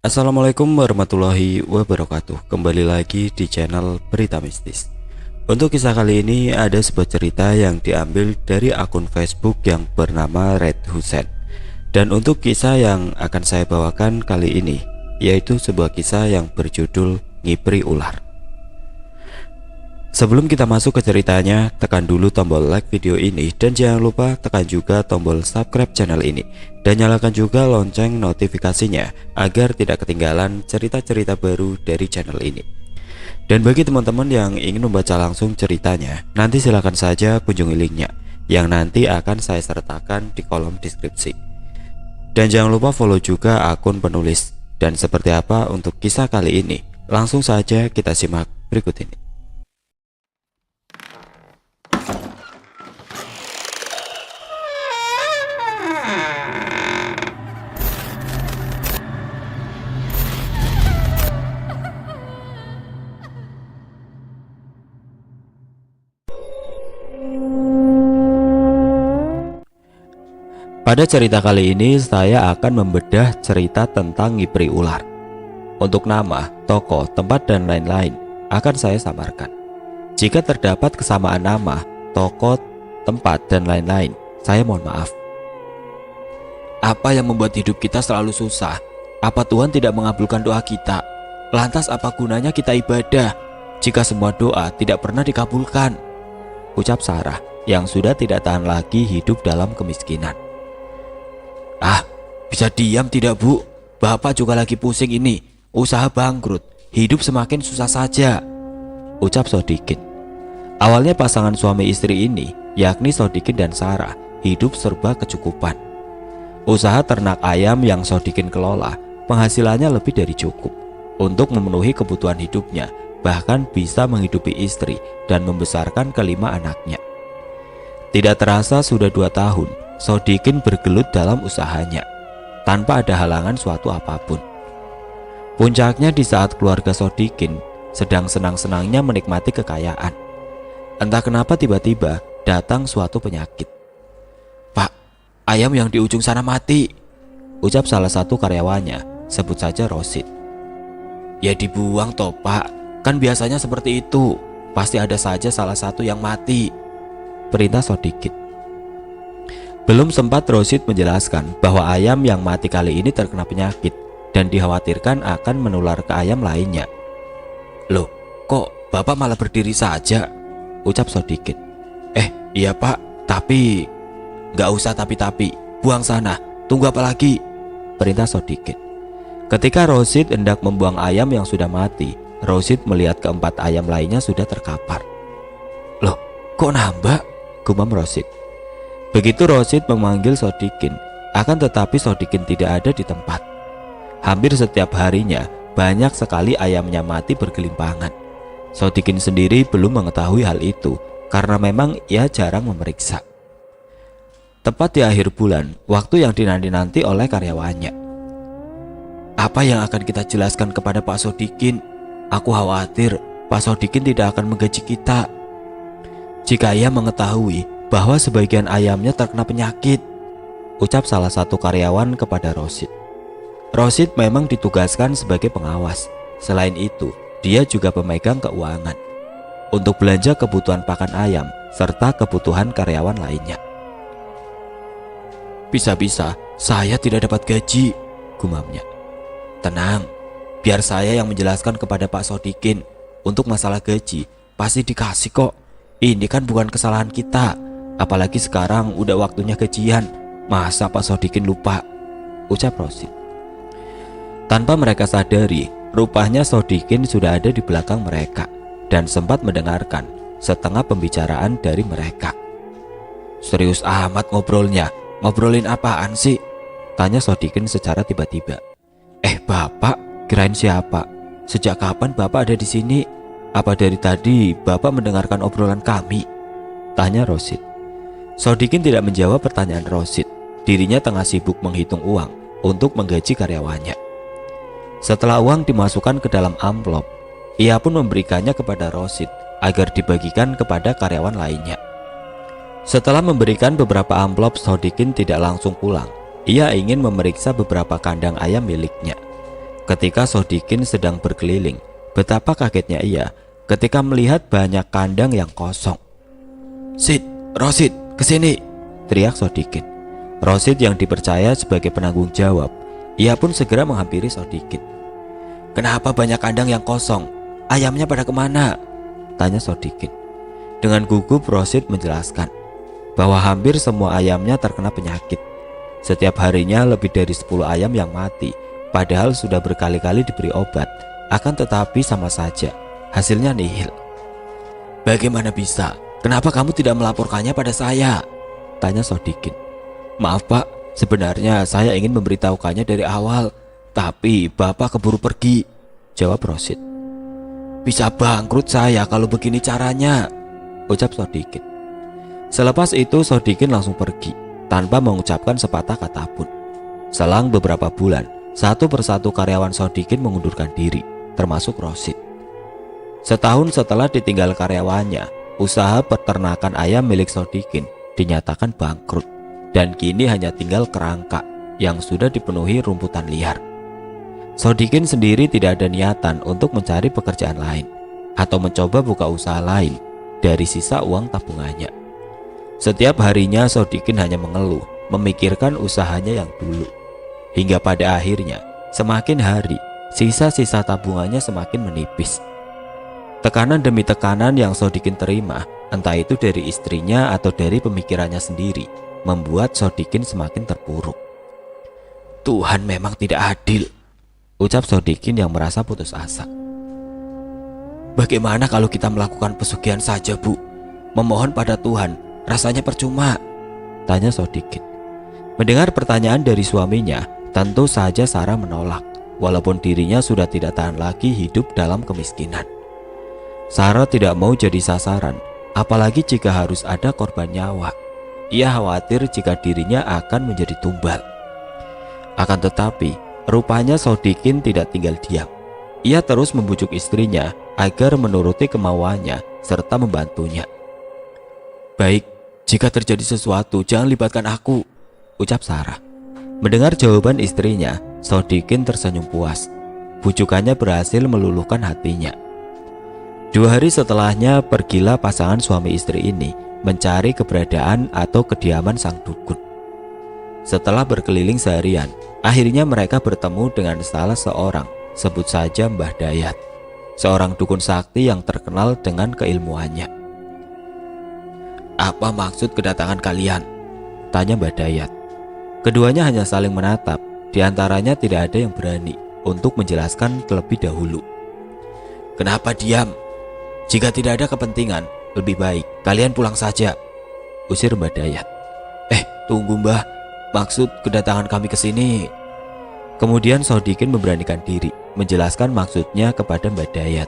Assalamualaikum warahmatullahi wabarakatuh. Kembali lagi di channel Berita Mistis. Untuk kisah kali ini ada sebuah cerita yang diambil dari akun Facebook yang bernama Red Husen. Dan untuk kisah yang akan saya bawakan kali ini yaitu sebuah kisah yang berjudul Ngipri Ular. Sebelum kita masuk ke ceritanya, tekan dulu tombol like video ini dan jangan lupa tekan juga tombol subscribe channel ini dan nyalakan juga lonceng notifikasinya agar tidak ketinggalan cerita-cerita baru dari channel ini. Dan bagi teman-teman yang ingin membaca langsung ceritanya, nanti silahkan saja kunjungi linknya yang nanti akan saya sertakan di kolom deskripsi. Dan jangan lupa follow juga akun penulis. Dan seperti apa untuk kisah kali ini, langsung saja kita simak berikut ini. Pada cerita kali ini saya akan membedah cerita tentang Ngipri Ular. Untuk nama, tokoh, tempat dan lain-lain akan saya samarkan. Jika terdapat kesamaan nama, tokoh, tempat dan lain-lain, saya mohon maaf. Apa yang membuat hidup kita selalu susah? Apa Tuhan tidak mengabulkan doa kita? Lantas apa gunanya kita ibadah jika semua doa tidak pernah dikabulkan? Ucap Sarah yang sudah tidak tahan lagi hidup dalam kemiskinan. Ah, bisa diam tidak bu? Bapak juga lagi pusing ini. Usaha bangkrut, hidup semakin susah saja, ucap Sodikin. Awalnya pasangan suami istri ini, yakni Sodikin dan Sarah, hidup serba kecukupan. Usaha ternak ayam yang Sodikin kelola, penghasilannya lebih dari cukup untuk memenuhi kebutuhan hidupnya, bahkan bisa menghidupi istri dan membesarkan kelima anaknya. Tidak terasa sudah 2 tahun Sodikin bergelut dalam usahanya tanpa ada halangan suatu apapun. Puncaknya di saat keluarga Sodikin sedang senang-senangnya menikmati kekayaan. Entah kenapa tiba-tiba datang suatu penyakit. Pak, ayam yang di ujung sana mati, ucap salah satu karyawannya, sebut saja Rosid. Ya dibuang toh pak, kan biasanya seperti itu. Pasti ada saja salah satu yang mati, perintah Sodikin. Belum sempat Rosid menjelaskan bahwa ayam yang mati kali ini terkena penyakit dan dikhawatirkan akan menular ke ayam lainnya. Loh, kok bapak malah berdiri saja? Ucap Sodikin. Iya pak, tapi... Gak usah tapi-tapi, buang sana, tunggu apa lagi? Perintah Sodikin. Ketika Rosid hendak membuang ayam yang sudah mati, Rosid melihat keempat ayam lainnya sudah terkapar. Loh, kok nambah? Gumam Rosid. Begitu Rosid memanggil Sodikin, akan tetapi Sodikin tidak ada di tempat. Hampir setiap harinya banyak sekali ayamnya mati bergelimpangan. Sodikin sendiri belum mengetahui hal itu karena memang ia jarang memeriksa. Tepat di akhir bulan, waktu yang dinanti-nanti oleh karyawannya. Apa yang akan kita jelaskan kepada Pak Sodikin? Aku khawatir Pak Sodikin tidak akan menggaji kita jika ia mengetahui bahwa sebagian ayamnya terkena penyakit, ucap salah satu karyawan kepada Rosid. Rosid memang ditugaskan sebagai pengawas. Selain itu, dia juga pemegang keuangan untuk belanja kebutuhan pakan ayam serta kebutuhan karyawan lainnya. Bisa-bisa saya tidak dapat gaji, gumamnya. Tenang, biar saya yang menjelaskan kepada Pak Sodikin. Untuk masalah gaji pasti dikasih kok. Ini kan bukan kesalahan kita. Apalagi sekarang udah waktunya gajian. Masa Pak Sodikin lupa, ucap Rosid. Tanpa mereka sadari, rupanya Sodikin sudah ada di belakang mereka dan sempat mendengarkan setengah pembicaraan dari mereka. Serius amat ngobrolnya. Ngobrolin apaan sih? Tanya Sodikin secara tiba-tiba. Bapak, kirain siapa? Sejak kapan Bapak ada di sini? Apa dari tadi Bapak mendengarkan obrolan kami? Tanya Rosid. Sodikin tidak menjawab pertanyaan Rosid. Dirinya tengah sibuk menghitung uang untuk menggaji karyawannya. Setelah uang dimasukkan ke dalam amplop, ia pun memberikannya kepada Rosid agar dibagikan kepada karyawan lainnya. Setelah memberikan beberapa amplop, Sodikin tidak langsung pulang. Ia ingin memeriksa beberapa kandang ayam miliknya. Ketika Sodikin sedang berkeliling, betapa kagetnya ia ketika melihat banyak kandang yang kosong. "Sid, Rosid, kesini!" teriak Sodikin. Rosid yang dipercaya sebagai penanggung jawab, ia pun segera menghampiri Sodikin. "Kenapa banyak kandang yang kosong? Ayamnya pada kemana?" tanya Sodikin. Dengan gugup Rosid menjelaskan bahwa hampir semua ayamnya terkena penyakit. Setiap harinya lebih dari 10 ayam yang mati, padahal sudah berkali-kali diberi obat, akan tetapi sama saja, hasilnya nihil. "Bagaimana bisa? Kenapa kamu tidak melaporkannya pada saya?" tanya Sodikin. "Maaf Pak, sebenarnya saya ingin memberitahukannya dari awal, tapi Bapak keburu pergi," jawab Rosid. "Bisa bangkrut saya kalau begini caranya," ucap Sodikin. Selepas itu Sodikin langsung pergi tanpa mengucapkan sepatah kata pun. Selang beberapa bulan, satu persatu karyawan Sodikin mengundurkan diri, termasuk Rosid. Setahun setelah ditinggal karyawannya, usaha peternakan ayam milik Sodikin dinyatakan bangkrut, dan kini hanya tinggal kerangka yang sudah dipenuhi rumputan liar. Sodikin sendiri tidak ada niatan untuk mencari pekerjaan lain atau mencoba buka usaha lain dari sisa uang tabungannya. Setiap harinya Sodikin hanya mengeluh, memikirkan usahanya yang dulu. Hingga pada akhirnya, semakin hari, sisa-sisa tabungannya semakin menipis. Tekanan demi tekanan yang Sodikin terima, entah itu dari istrinya atau dari pemikirannya sendiri, membuat Sodikin semakin terpuruk. "Tuhan memang tidak adil," ucap Sodikin yang merasa putus asa. "Bagaimana kalau kita melakukan pesugihan saja, Bu? Memohon pada Tuhan rasanya percuma," tanya Sodikin. Mendengar pertanyaan dari suaminya, tentu saja Sarah menolak, walaupun dirinya sudah tidak tahan lagi hidup dalam kemiskinan. Sarah tidak mau jadi sasaran, apalagi jika harus ada korban nyawa. Ia khawatir jika dirinya akan menjadi tumbal. Akan tetapi, rupanya Sodikin tidak tinggal diam. Ia terus membujuk istrinya agar menuruti kemauannya serta membantunya. "Baik, jika terjadi sesuatu jangan libatkan aku," ucap Sarah. Mendengar jawaban istrinya, Sodikin tersenyum puas. Bujukannya berhasil meluluhkan hatinya. 2 hari setelahnya, pergilah pasangan suami istri ini mencari keberadaan atau kediaman sang dukun. Setelah berkeliling seharian, akhirnya mereka bertemu dengan salah seorang, sebut saja Mbah Dayat, seorang dukun sakti yang terkenal dengan keilmuannya. "Apa maksud kedatangan kalian?" tanya Mbah Dayat. Keduanya hanya saling menatap, diantaranya tidak ada yang berani untuk menjelaskan terlebih dahulu. "Kenapa diam? Jika tidak ada kepentingan, lebih baik kalian pulang saja," usir Mbah Dayat. Tunggu Mbah, maksud kedatangan kami ke sini." Kemudian Sodikin memberanikan diri menjelaskan maksudnya kepada Mbah Dayat,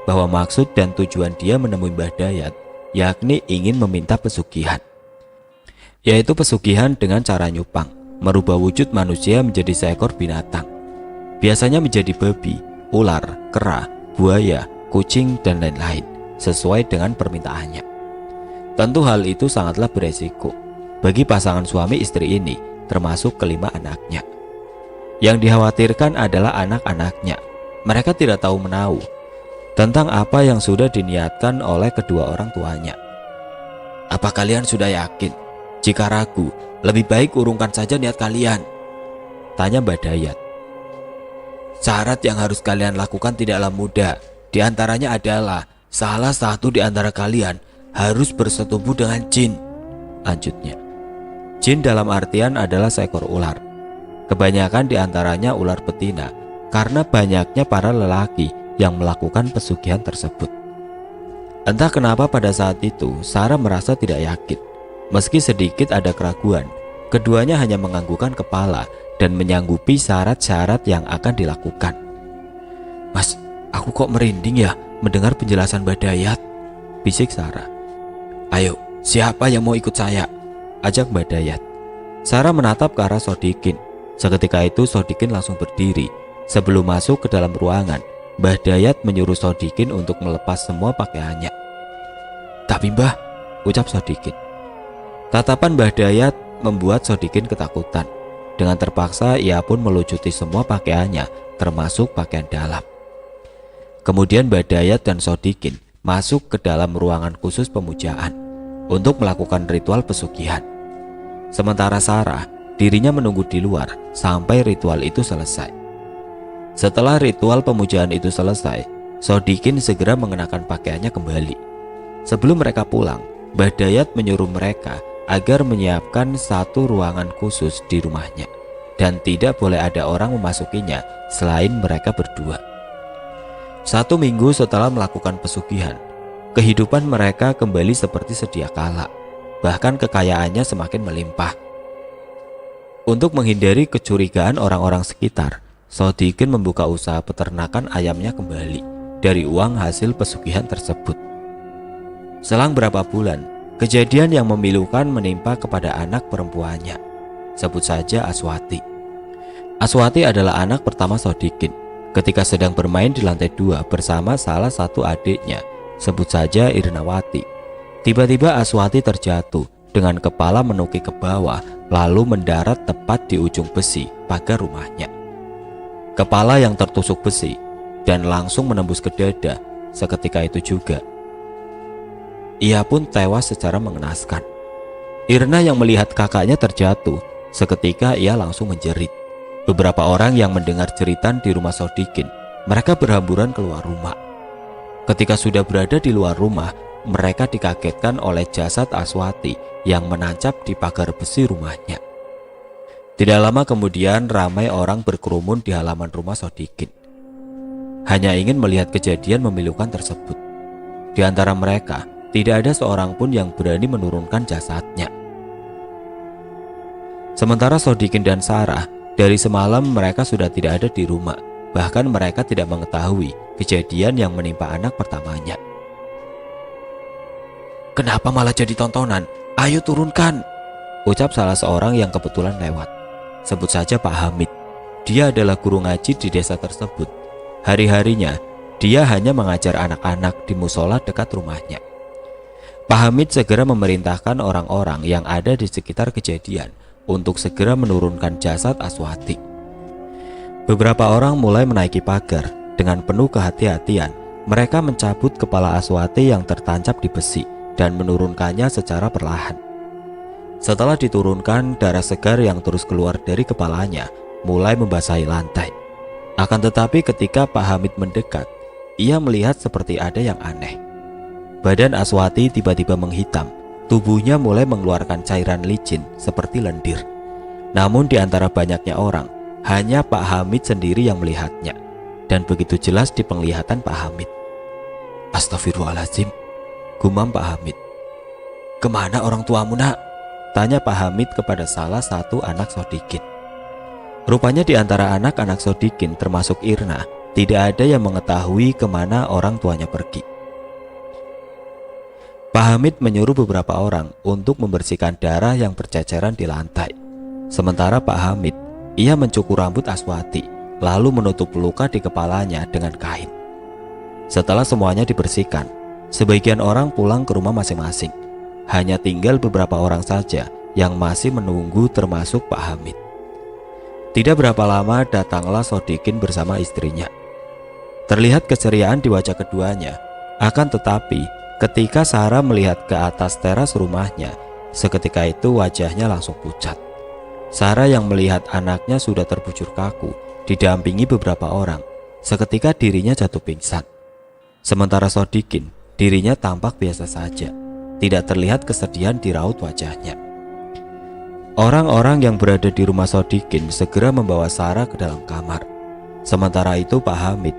bahwa maksud dan tujuan dia menemui Mbah Dayat yakni ingin meminta pesugihan, yaitu pesugihan dengan cara nyupang, merubah wujud manusia menjadi seekor binatang, biasanya menjadi babi, ular, kera, buaya, kucing, dan lain-lain, sesuai dengan permintaannya. Tentu hal itu sangatlah beresiko bagi pasangan suami istri ini, termasuk kelima anaknya. Yang dikhawatirkan adalah anak-anaknya. Mereka tidak tahu menahu tentang apa yang sudah diniatkan oleh kedua orang tuanya. "Apa kalian sudah yakin? Jika ragu, lebih baik urungkan saja niat kalian," tanya Mbah Dayat. "Syarat yang harus kalian lakukan tidaklah mudah. Di antaranya adalah salah satu di antara kalian harus bersetubuh dengan jin," lanjutnya. Jin dalam artian adalah seekor ular. Kebanyakan di antaranya ular betina, karena banyaknya para lelaki yang melakukan pesugihan tersebut. Entah kenapa pada saat itu Sarah merasa tidak yakin. Meski sedikit ada keraguan, keduanya hanya menganggukkan kepala dan menyanggupi syarat-syarat yang akan dilakukan. "Mas, aku kok merinding ya mendengar penjelasan Mbah Dayat," bisik Sarah. "Ayo, siapa yang mau ikut saya?" ajak Mbah Dayat. Sarah menatap ke arah Sodikin. Seketika itu Sodikin langsung berdiri. Sebelum masuk ke dalam ruangan, Mbah Dayat menyuruh Sodikin untuk melepas semua pakaiannya. "Tapi Mbah," ucap Sodikin. Tatapan Mbah Dayat membuat Sodikin ketakutan. Dengan terpaksa ia pun melucuti semua pakaiannya, termasuk pakaian dalam. Kemudian Badayat dan Sodikin masuk ke dalam ruangan khusus pemujaan untuk melakukan ritual pesugihan. Sementara Sarah, dirinya menunggu di luar sampai ritual itu selesai. Setelah ritual pemujaan itu selesai, Sodikin segera mengenakan pakaiannya kembali. Sebelum mereka pulang, Badayat menyuruh mereka agar menyiapkan satu ruangan khusus di rumahnya dan tidak boleh ada orang memasukinya selain mereka berdua. 1 minggu setelah melakukan pesugihan, kehidupan mereka kembali seperti sedia kala, bahkan kekayaannya semakin melimpah. Untuk menghindari kecurigaan orang-orang sekitar, Sodikin membuka usaha peternakan ayamnya kembali dari uang hasil pesugihan tersebut. Selang berapa bulan, kejadian yang memilukan menimpa kepada anak perempuannya. Sebut saja Aswati. Aswati adalah anak pertama Sodikin. Ketika sedang bermain di lantai 2 bersama salah satu adiknya, sebut saja Irnawati. Tiba-tiba Aswati terjatuh dengan kepala menukik ke bawah lalu mendarat tepat di ujung besi pagar rumahnya. Kepala yang tertusuk besi dan langsung menembus ke dada seketika itu juga. Ia pun tewas secara mengenaskan. Irna yang melihat kakaknya terjatuh, seketika ia langsung menjerit. Beberapa orang yang mendengar jeritan di rumah Sodikin, mereka berhamburan keluar rumah. Ketika sudah berada di luar rumah, mereka dikagetkan oleh jasad Aswati yang menancap di pagar besi rumahnya. Tidak lama kemudian ramai orang berkerumun di halaman rumah Sodikin, hanya ingin melihat kejadian memilukan tersebut. Di antara mereka tidak ada seorang pun yang berani menurunkan jasadnya. Sementara Sodikin dan Sarah, dari semalam mereka sudah tidak ada di rumah. Bahkan mereka tidak mengetahui kejadian yang menimpa anak pertamanya. "Kenapa malah jadi tontonan? Ayo turunkan," ucap salah seorang yang kebetulan lewat. Sebut saja Pak Hamid. Dia adalah guru ngaji di desa tersebut. Hari-harinya dia hanya mengajar anak-anak di musola dekat rumahnya. Pak Hamid segera memerintahkan orang-orang yang ada di sekitar kejadian untuk segera menurunkan jasad Aswati. Beberapa orang mulai menaiki pagar. Dengan penuh kehati-hatian, mereka mencabut kepala Aswati yang tertancap di besi dan menurunkannya secara perlahan. Setelah diturunkan, darah segar yang terus keluar dari kepalanya mulai membasahi lantai. Akan tetapi ketika Pak Hamid mendekat, ia melihat seperti ada yang aneh. Badan Aswati tiba-tiba menghitam. Tubuhnya mulai mengeluarkan cairan licin seperti lendir. Namun di antara banyaknya orang, hanya Pak Hamid sendiri yang melihatnya. Dan begitu jelas di penglihatan Pak Hamid. "Astagfirullahaladzim," gumam Pak Hamid. "Kemana orang tuamu, nak?" tanya Pak Hamid kepada salah satu anak Sodikin. Rupanya di antara anak-anak Sodikin termasuk Irna, tidak ada yang mengetahui kemana orang tuanya pergi. Pak Hamid menyuruh beberapa orang untuk membersihkan darah yang berceceran di lantai. Sementara Pak Hamid, ia mencukur rambut Aswati, lalu menutup luka di kepalanya dengan kain. Setelah semuanya dibersihkan, sebagian orang pulang ke rumah masing-masing. Hanya tinggal beberapa orang saja yang masih menunggu, termasuk Pak Hamid. Tidak berapa lama datanglah Sodikin bersama istrinya. Terlihat keceriaan di wajah keduanya. Akan tetapi ketika Sarah melihat ke atas teras rumahnya, seketika itu wajahnya langsung pucat. Sarah yang melihat anaknya sudah terbujur kaku, didampingi beberapa orang, seketika dirinya jatuh pingsan. Sementara Sodikin, dirinya tampak biasa saja. Tidak terlihat kesedihan di raut wajahnya. Orang-orang yang berada di rumah Sodikin segera membawa Sarah ke dalam kamar. Sementara itu Pak Hamid,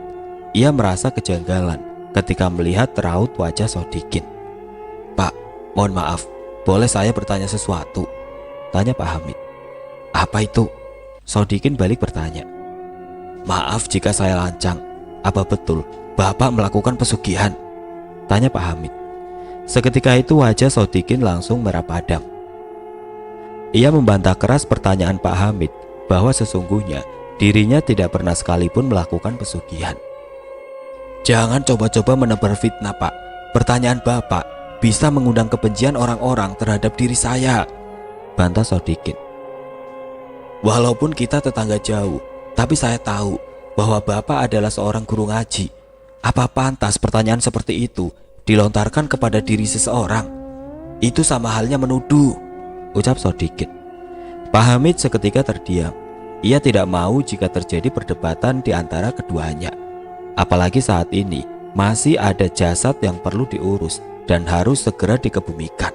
ia merasa kejanggalan ketika melihat raut wajah Sodikin. "Pak, mohon maaf, boleh saya bertanya sesuatu?" tanya Pak Hamid. "Apa itu?" Sodikin balik bertanya. "Maaf jika saya lancang, apa betul Bapak melakukan pesugihan?" tanya Pak Hamid. Seketika itu wajah Sodikin langsung merah padam. Ia membantah keras pertanyaan Pak Hamid bahwa sesungguhnya dirinya tidak pernah sekalipun melakukan pesugihan. "Jangan coba-coba menebar fitnah, Pak. Pertanyaan Bapak bisa mengundang kebencian orang-orang terhadap diri saya," bantah Sodikin. "Walaupun kita tetangga jauh, tapi saya tahu bahwa Bapak adalah seorang guru ngaji. Apa pantas pertanyaan seperti itu dilontarkan kepada diri seseorang? Itu sama halnya menuduh, ucap Sodikin. Pak Hamid seketika terdiam. Ia tidak mau jika terjadi perdebatan di antara keduanya. Apalagi saat ini masih ada jasad yang perlu diurus dan harus segera dikebumikan.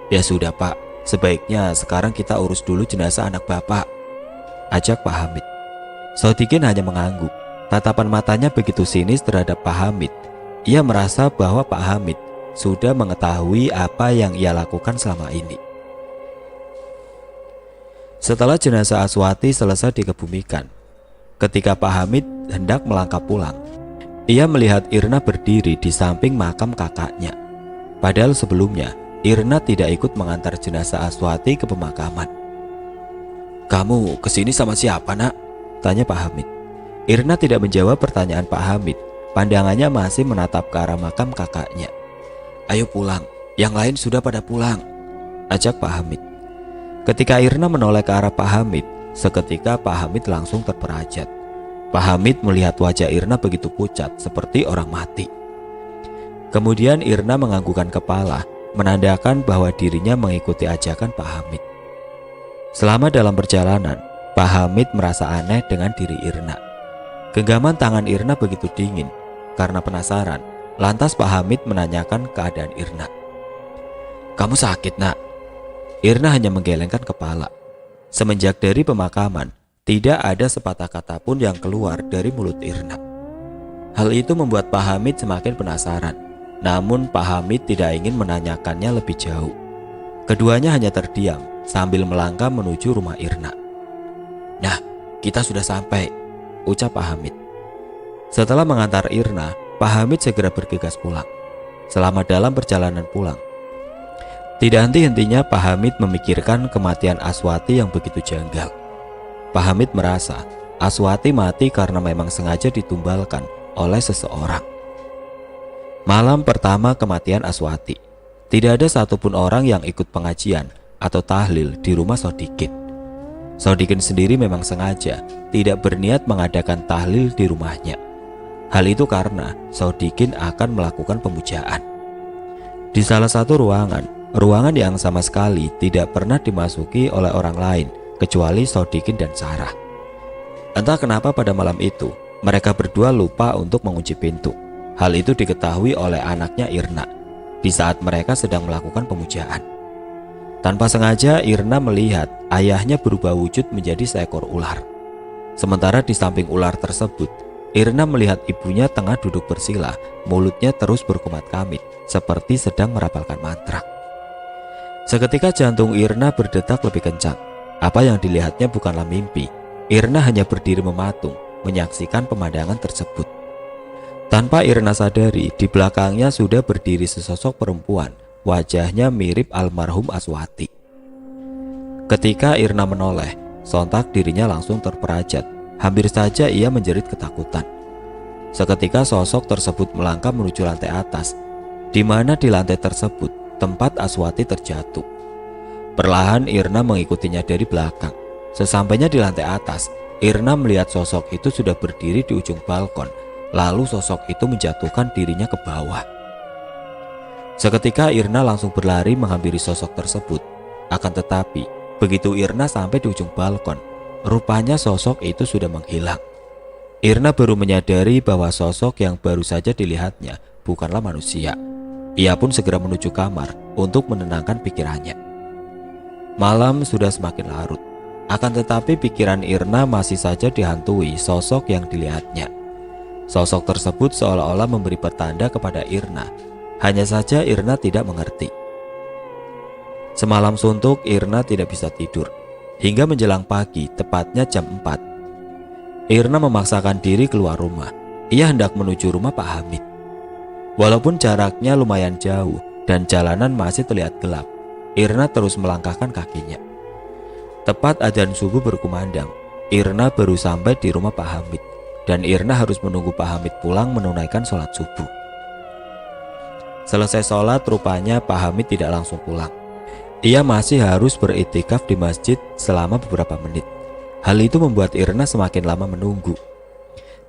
Ya sudah Pak, sebaiknya sekarang kita urus dulu jenazah anak Bapak, ajak Pak Hamid. Sodikin hanya mengangguk. Tatapan matanya begitu sinis terhadap Pak Hamid. Ia merasa bahwa Pak Hamid sudah mengetahui apa yang ia lakukan selama ini. Setelah jenazah Aswati selesai dikebumikan, ketika Pak Hamid hendak melangkah pulang, ia melihat Irna berdiri di samping makam kakaknya. Padahal sebelumnya Irna tidak ikut mengantar jenazah Aswati ke pemakaman. "Kamu kesini sama siapa, Nak?" tanya Pak Hamid. Irna tidak menjawab pertanyaan Pak Hamid. Pandangannya masih menatap ke arah makam kakaknya. "Ayo pulang, yang lain sudah pada pulang," ajak Pak Hamid. Ketika Irna menoleh ke arah Pak Hamid, seketika Pak Hamid langsung terperajat. Pak Hamid melihat wajah Irna begitu pucat seperti orang mati. Kemudian Irna menganggukkan kepala, menandakan bahwa dirinya mengikuti ajakan Pak Hamid. Selama dalam perjalanan, Pak Hamid merasa aneh dengan diri Irna. Genggaman tangan Irna begitu dingin. Karena penasaran, lantas Pak Hamid menanyakan keadaan Irna. "Kamu sakit, Nak?" Irna hanya menggelengkan kepala. Semenjak dari pemakaman, tidak ada sepatah kata pun yang keluar dari mulut Irna. Hal itu membuat Pak Hamid semakin penasaran. Namun Pak Hamid tidak ingin menanyakannya lebih jauh. Keduanya hanya terdiam sambil melangkah menuju rumah Irna. "Nah, kita sudah sampai," ucap Pak Hamid. Setelah mengantar Irna, Pak Hamid segera bergegas pulang. Selama dalam perjalanan pulang, tidak henti-hentinya Pak Hamid memikirkan kematian Aswati yang begitu janggal. Pak Hamid merasa Aswati mati karena memang sengaja ditumbalkan oleh seseorang. Malam pertama kematian Aswati, tidak ada satupun orang yang ikut pengajian atau tahlil di rumah Sodikin. Sodikin sendiri memang sengaja tidak berniat mengadakan tahlil di rumahnya. Hal itu karena Sodikin akan melakukan pemujaan. Di salah satu ruangan yang sama sekali tidak pernah dimasuki oleh orang lain kecuali Sodikin dan Sarah. Entah kenapa pada malam itu mereka berdua lupa untuk mengunci pintu. Hal itu diketahui oleh anaknya Irna di saat mereka sedang melakukan pemujaan. Tanpa sengaja Irna melihat ayahnya berubah wujud menjadi seekor ular. Sementara di samping ular tersebut, Irna melihat ibunya tengah duduk bersila, mulutnya terus berkumat-kamit seperti sedang merapalkan mantra. Seketika jantung Irna berdetak lebih kencang. Apa yang dilihatnya bukanlah mimpi. Irna hanya berdiri mematung, menyaksikan pemandangan tersebut. Tanpa Irna sadari, di belakangnya sudah berdiri sesosok perempuan. Wajahnya mirip almarhum Aswati. Ketika Irna menoleh, sontak dirinya langsung terperajat. Hampir saja ia menjerit ketakutan. Seketika sosok tersebut melangkah menuju lantai atas, di mana di lantai tersebut tempat Aswati terjatuh. Perlahan Irna mengikutinya dari belakang. Sesampainya di lantai atas, Irna melihat sosok itu sudah berdiri di ujung balkon. Lalu sosok itu menjatuhkan dirinya ke bawah. Seketika Irna langsung berlari menghampiri sosok tersebut. Akan tetapi, begitu Irna sampai di ujung balkon, rupanya sosok itu sudah menghilang. Irna baru menyadari bahwa sosok yang baru saja dilihatnya bukanlah manusia. Ia pun segera menuju kamar untuk menenangkan pikirannya. Malam sudah semakin larut. Akan tetapi pikiran Irna masih saja dihantui sosok yang dilihatnya. Sosok tersebut seolah-olah memberi pertanda kepada Irna. Hanya saja Irna tidak mengerti. Semalam suntuk Irna tidak bisa tidur. Hingga menjelang pagi, tepatnya jam 4, Irna memaksakan diri keluar rumah. Ia hendak menuju rumah Pak Hamid. Walaupun jaraknya lumayan jauh dan jalanan masih terlihat gelap, Irna terus melangkahkan kakinya. Tepat adzan subuh berkumandang, Irna baru sampai di rumah Pak Hamid. Dan Irna harus menunggu Pak Hamid pulang menunaikan sholat subuh. Selesai sholat, rupanya Pak Hamid tidak langsung pulang. Ia masih harus beriktikaf di masjid selama beberapa menit. Hal itu membuat Irna semakin lama menunggu.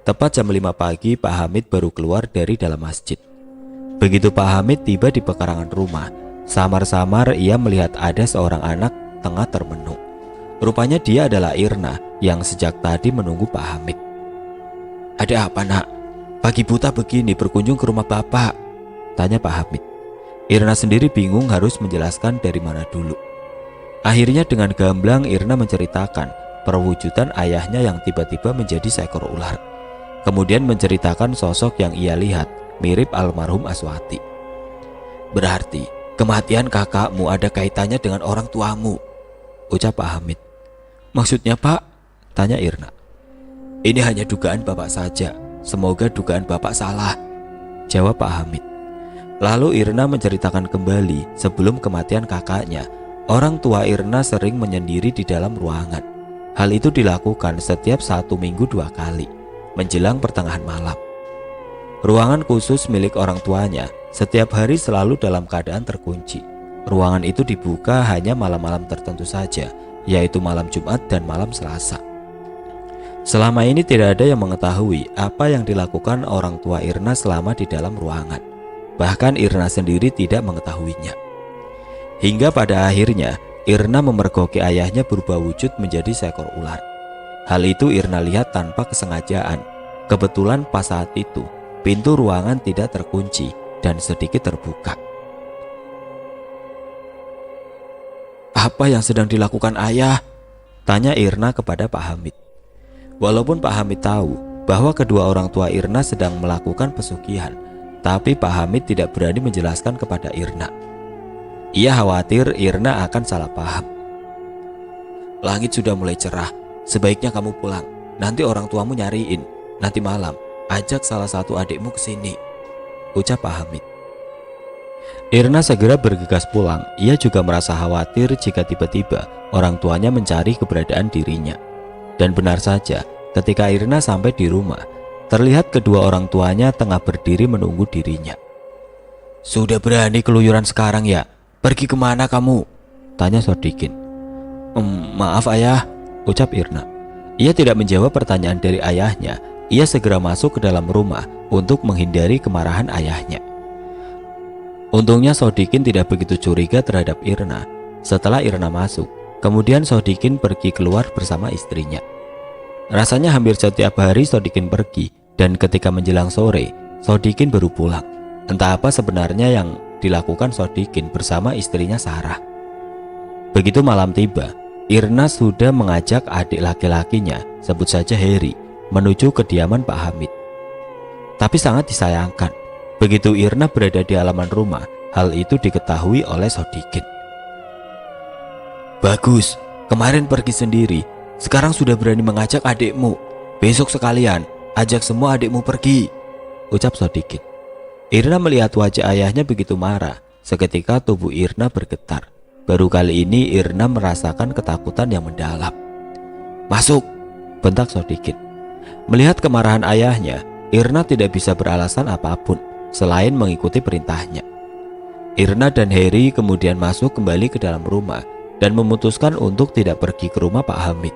Tepat jam 5 pagi Pak Hamid baru keluar dari dalam masjid. Begitu Pak Hamid tiba di pekarangan rumah, samar-samar ia melihat ada seorang anak tengah termenung. Rupanya dia adalah Irna yang sejak tadi menunggu Pak Hamid. "Ada apa, Nak? Pagi buta begini berkunjung ke rumah Bapak?" tanya Pak Hamid. Irna sendiri bingung harus menjelaskan dari mana dulu. Akhirnya dengan gamblang Irna menceritakan perwujudan ayahnya yang tiba-tiba menjadi seekor ular. Kemudian menceritakan sosok yang ia lihat mirip almarhum Aswati. "Berarti kematian kakakmu ada kaitannya dengan orang tuamu," ucap Pak Hamid. "Maksudnya, Pak?" tanya Irna. "Ini hanya dugaan Bapak saja. Semoga dugaan Bapak salah," jawab Pak Hamid. Lalu Irna menceritakan kembali sebelum kematian kakaknya, orang tua Irna sering menyendiri di dalam ruangan. Hal itu dilakukan setiap 1 minggu 2 kali, menjelang pertengahan malam. Ruangan khusus milik orang tuanya setiap hari selalu dalam keadaan terkunci. Ruangan itu dibuka hanya malam-malam tertentu saja, yaitu malam Jumat dan malam Selasa. Selama ini tidak ada yang mengetahui apa yang dilakukan orang tua Irna selama di dalam ruangan. Bahkan Irna sendiri tidak mengetahuinya. Hingga pada akhirnya Irna memergoki ayahnya berubah wujud menjadi seekor ular. Hal itu Irna lihat tanpa kesengajaan. Kebetulan pas saat itu pintu ruangan tidak terkunci dan sedikit terbuka. "Apa yang sedang dilakukan ayah?" tanya Irna kepada Pak Hamid. Walaupun Pak Hamid tahu bahwa kedua orang tua Irna sedang melakukan pesugihan, tapi Pak Hamid tidak berani menjelaskan kepada Irna. Ia khawatir Irna akan salah paham. "Langit sudah mulai cerah. Sebaiknya kamu pulang. Nanti orang tuamu nyariin. Nanti malam ajak salah satu adikmu ke sini," ucap Pak Hamid. Irna segera bergegas pulang. Ia juga merasa khawatir jika tiba-tiba orang tuanya mencari keberadaan dirinya. Dan benar saja, ketika Irna sampai di rumah, terlihat kedua orang tuanya tengah berdiri menunggu dirinya. "Sudah berani keluyuran sekarang ya? Pergi kemana kamu?" tanya Sodikin. Maaf ayah," ucap Irna. Ia tidak menjawab pertanyaan dari ayahnya. Ia segera masuk ke dalam rumah untuk menghindari kemarahan ayahnya. Untungnya Sodikin tidak begitu curiga terhadap Irna. Setelah Irna masuk, kemudian Sodikin pergi keluar bersama istrinya. Rasanya hampir setiap hari Sodikin pergi, dan ketika menjelang sore, Sodikin baru pulang. Entah apa sebenarnya yang dilakukan Sodikin bersama istrinya Sarah. Begitu malam tiba, Irna sudah mengajak adik laki-lakinya, sebut saja Heri, menuju kediaman Pak Hamid. Tapi sangat disayangkan, begitu Irna berada di halaman rumah, hal itu diketahui oleh Sodikin. "Bagus, kemarin pergi sendiri, sekarang sudah berani mengajak adikmu. Besok sekalian, ajak semua adikmu pergi," ucap Sodikin. Irna melihat wajah ayahnya begitu marah, seketika tubuh Irna bergetar. Baru kali ini Irna merasakan ketakutan yang mendalam. "Masuk," bentak Sodikin. Melihat kemarahan ayahnya, Irna tidak bisa beralasan apapun selain mengikuti perintahnya. Irna dan Heri kemudian masuk kembali ke dalam rumah dan memutuskan untuk tidak pergi ke rumah Pak Hamid.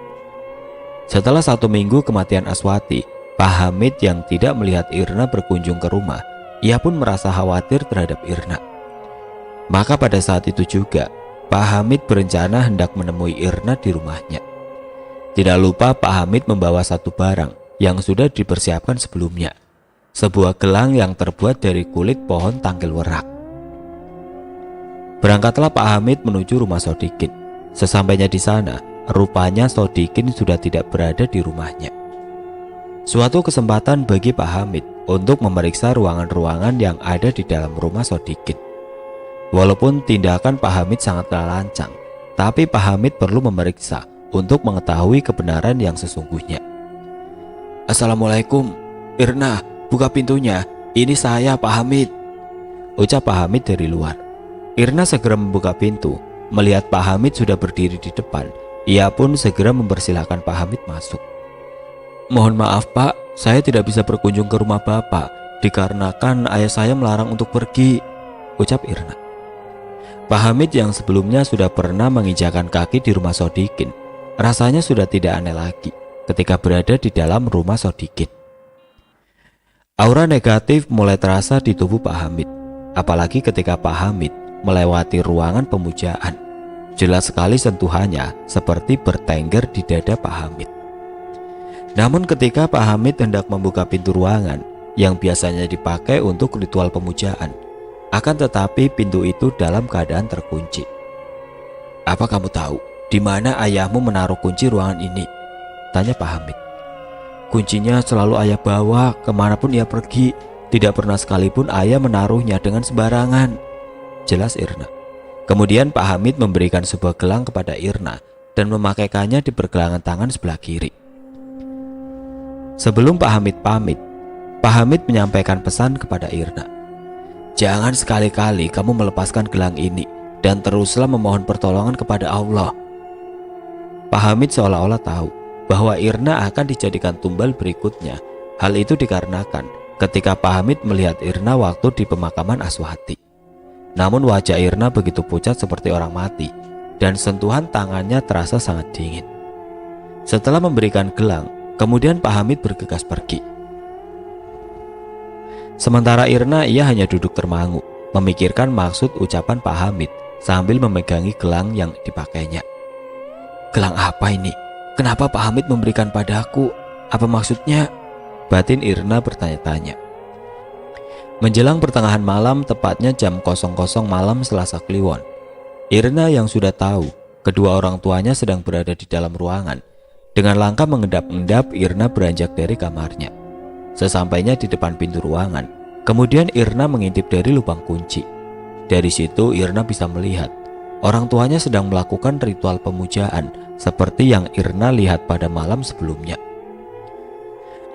Setelah 1 minggu kematian Aswati, Pak Hamid yang tidak melihat Irna berkunjung ke rumah, ia pun merasa khawatir terhadap Irna. Maka pada saat itu juga, Pak Hamid berencana hendak menemui Irna di rumahnya. Tidak lupa Pak Hamid membawa satu barang yang sudah dipersiapkan sebelumnya, sebuah gelang yang terbuat dari kulit pohon tangkil werak. Berangkatlah Pak Hamid menuju rumah Sodikin. Sesampainya di sana, rupanya Sodikin sudah tidak berada di rumahnya. Suatu kesempatan bagi Pak Hamid untuk memeriksa ruangan-ruangan yang ada di dalam rumah Sodikin. Walaupun tindakan Pak Hamid sangatlah lancang, tapi Pak Hamid perlu memeriksa untuk mengetahui kebenaran yang sesungguhnya. "Assalamualaikum, Irna, buka pintunya. Ini saya, Pak Hamid," ucap Pak Hamid dari luar. Irna segera membuka pintu. Melihat Pak Hamid sudah berdiri di depan, ia pun segera mempersilahkan Pak Hamid masuk. "Mohon maaf Pak, saya tidak bisa berkunjung ke rumah Bapak dikarenakan ayah saya melarang untuk pergi," ucap Irna. Pak Hamid yang sebelumnya sudah pernah menginjakan kaki di rumah Sodikin, rasanya sudah tidak aneh lagi ketika berada di dalam rumah Sodikin. Aura negatif mulai terasa di tubuh Pak Hamid, apalagi ketika Pak Hamid melewati ruangan pemujaan. Jelas sekali sentuhannya seperti bertengger di dada Pak Hamid. Namun ketika Pak Hamid hendak membuka pintu ruangan yang biasanya dipakai untuk ritual pemujaan, akan tetapi pintu itu dalam keadaan terkunci. "Apa kamu tahu di mana ayahmu menaruh kunci ruangan ini?" tanya Pak Hamid. "Kuncinya selalu ayah bawa kemanapun ia pergi. Tidak pernah sekalipun ayah menaruhnya dengan sembarangan," jelas Irna. Kemudian Pak Hamid memberikan sebuah gelang kepada Irna dan memakaikannya di pergelangan tangan sebelah kiri. Sebelum Pak Hamid pamit, Pak Hamid menyampaikan pesan kepada Irna. "Jangan sekali-kali kamu melepaskan gelang ini dan teruslah memohon pertolongan kepada Allah." Pak Hamid seolah-olah tahu bahwa Irna akan dijadikan tumbal berikutnya. Hal itu dikarenakan ketika Pak Hamid melihat Irna waktu di pemakaman Aswati. Namun wajah Irna begitu pucat seperti orang mati dan sentuhan tangannya terasa sangat dingin. Setelah memberikan gelang, kemudian Pak Hamid bergegas pergi. Sementara Irna, ia hanya duduk termangu, memikirkan maksud ucapan Pak Hamid sambil memegangi gelang yang dipakainya. "Gelang apa ini? Kenapa Pak Hamid memberikan padaku? Apa maksudnya?" batin Irna bertanya-tanya. Menjelang pertengahan malam, tepatnya jam 00 malam Selasa Kliwon, Irna yang sudah tahu kedua orang tuanya sedang berada di dalam ruangan, dengan langkah mengendap-endap Irna beranjak dari kamarnya. Sesampainya di depan pintu ruangan, kemudian Irna mengintip dari lubang kunci. Dari situ Irna bisa melihat orang tuanya sedang melakukan ritual pemujaan seperti yang Irna lihat pada malam sebelumnya.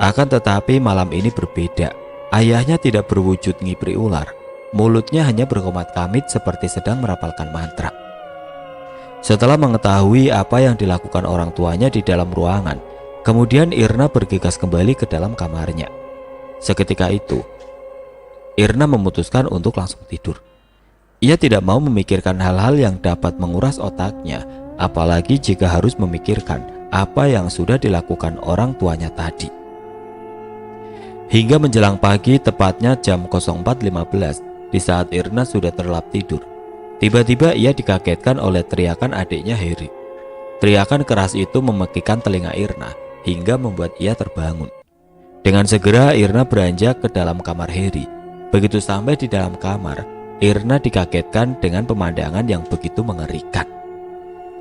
Akan tetapi malam ini berbeda. Ayahnya tidak berwujud ngipri ular, mulutnya hanya berkomat-kamit seperti sedang merapalkan mantra. Setelah mengetahui apa yang dilakukan orang tuanya di dalam ruangan, kemudian Irna bergegas kembali ke dalam kamarnya. Seketika itu, Irna memutuskan untuk langsung tidur. Ia tidak mau memikirkan hal-hal yang dapat menguras otaknya, apalagi jika harus memikirkan apa yang sudah dilakukan orang tuanya tadi. Hingga menjelang pagi, tepatnya jam 04.15, di saat Irna sudah terlelap tidur, tiba-tiba ia dikagetkan oleh teriakan adiknya Heri. Teriakan keras itu memekikkan telinga Irna hingga membuat ia terbangun. Dengan segera Irna beranjak ke dalam kamar Heri. Begitu sampai di dalam kamar, Irna dikagetkan dengan pemandangan yang begitu mengerikan.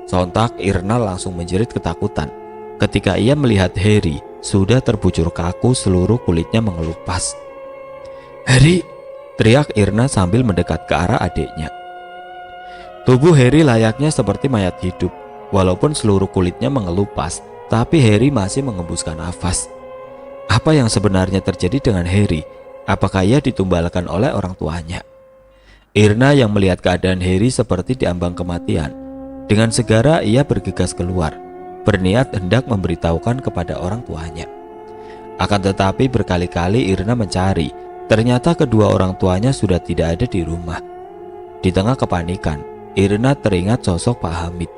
Sontak Irna langsung menjerit ketakutan ketika ia melihat Heri sudah terbujur kaku, seluruh kulitnya mengelupas. "Heri!" teriak Irna sambil mendekat ke arah adiknya. Tubuh Heri layaknya seperti mayat hidup. Walaupun seluruh kulitnya mengelupas, tapi Heri masih mengembuskan nafas. Apa yang sebenarnya terjadi dengan Heri? Apakah ia ditumbalkan oleh orang tuanya? Irna yang melihat keadaan Heri seperti diambang kematian, dengan segera ia bergegas keluar, berniat hendak memberitahukan kepada orang tuanya. Akan tetapi berkali-kali Irna mencari, ternyata kedua orang tuanya sudah tidak ada di rumah. Di tengah kepanikan, Irna teringat sosok Pak Hamid.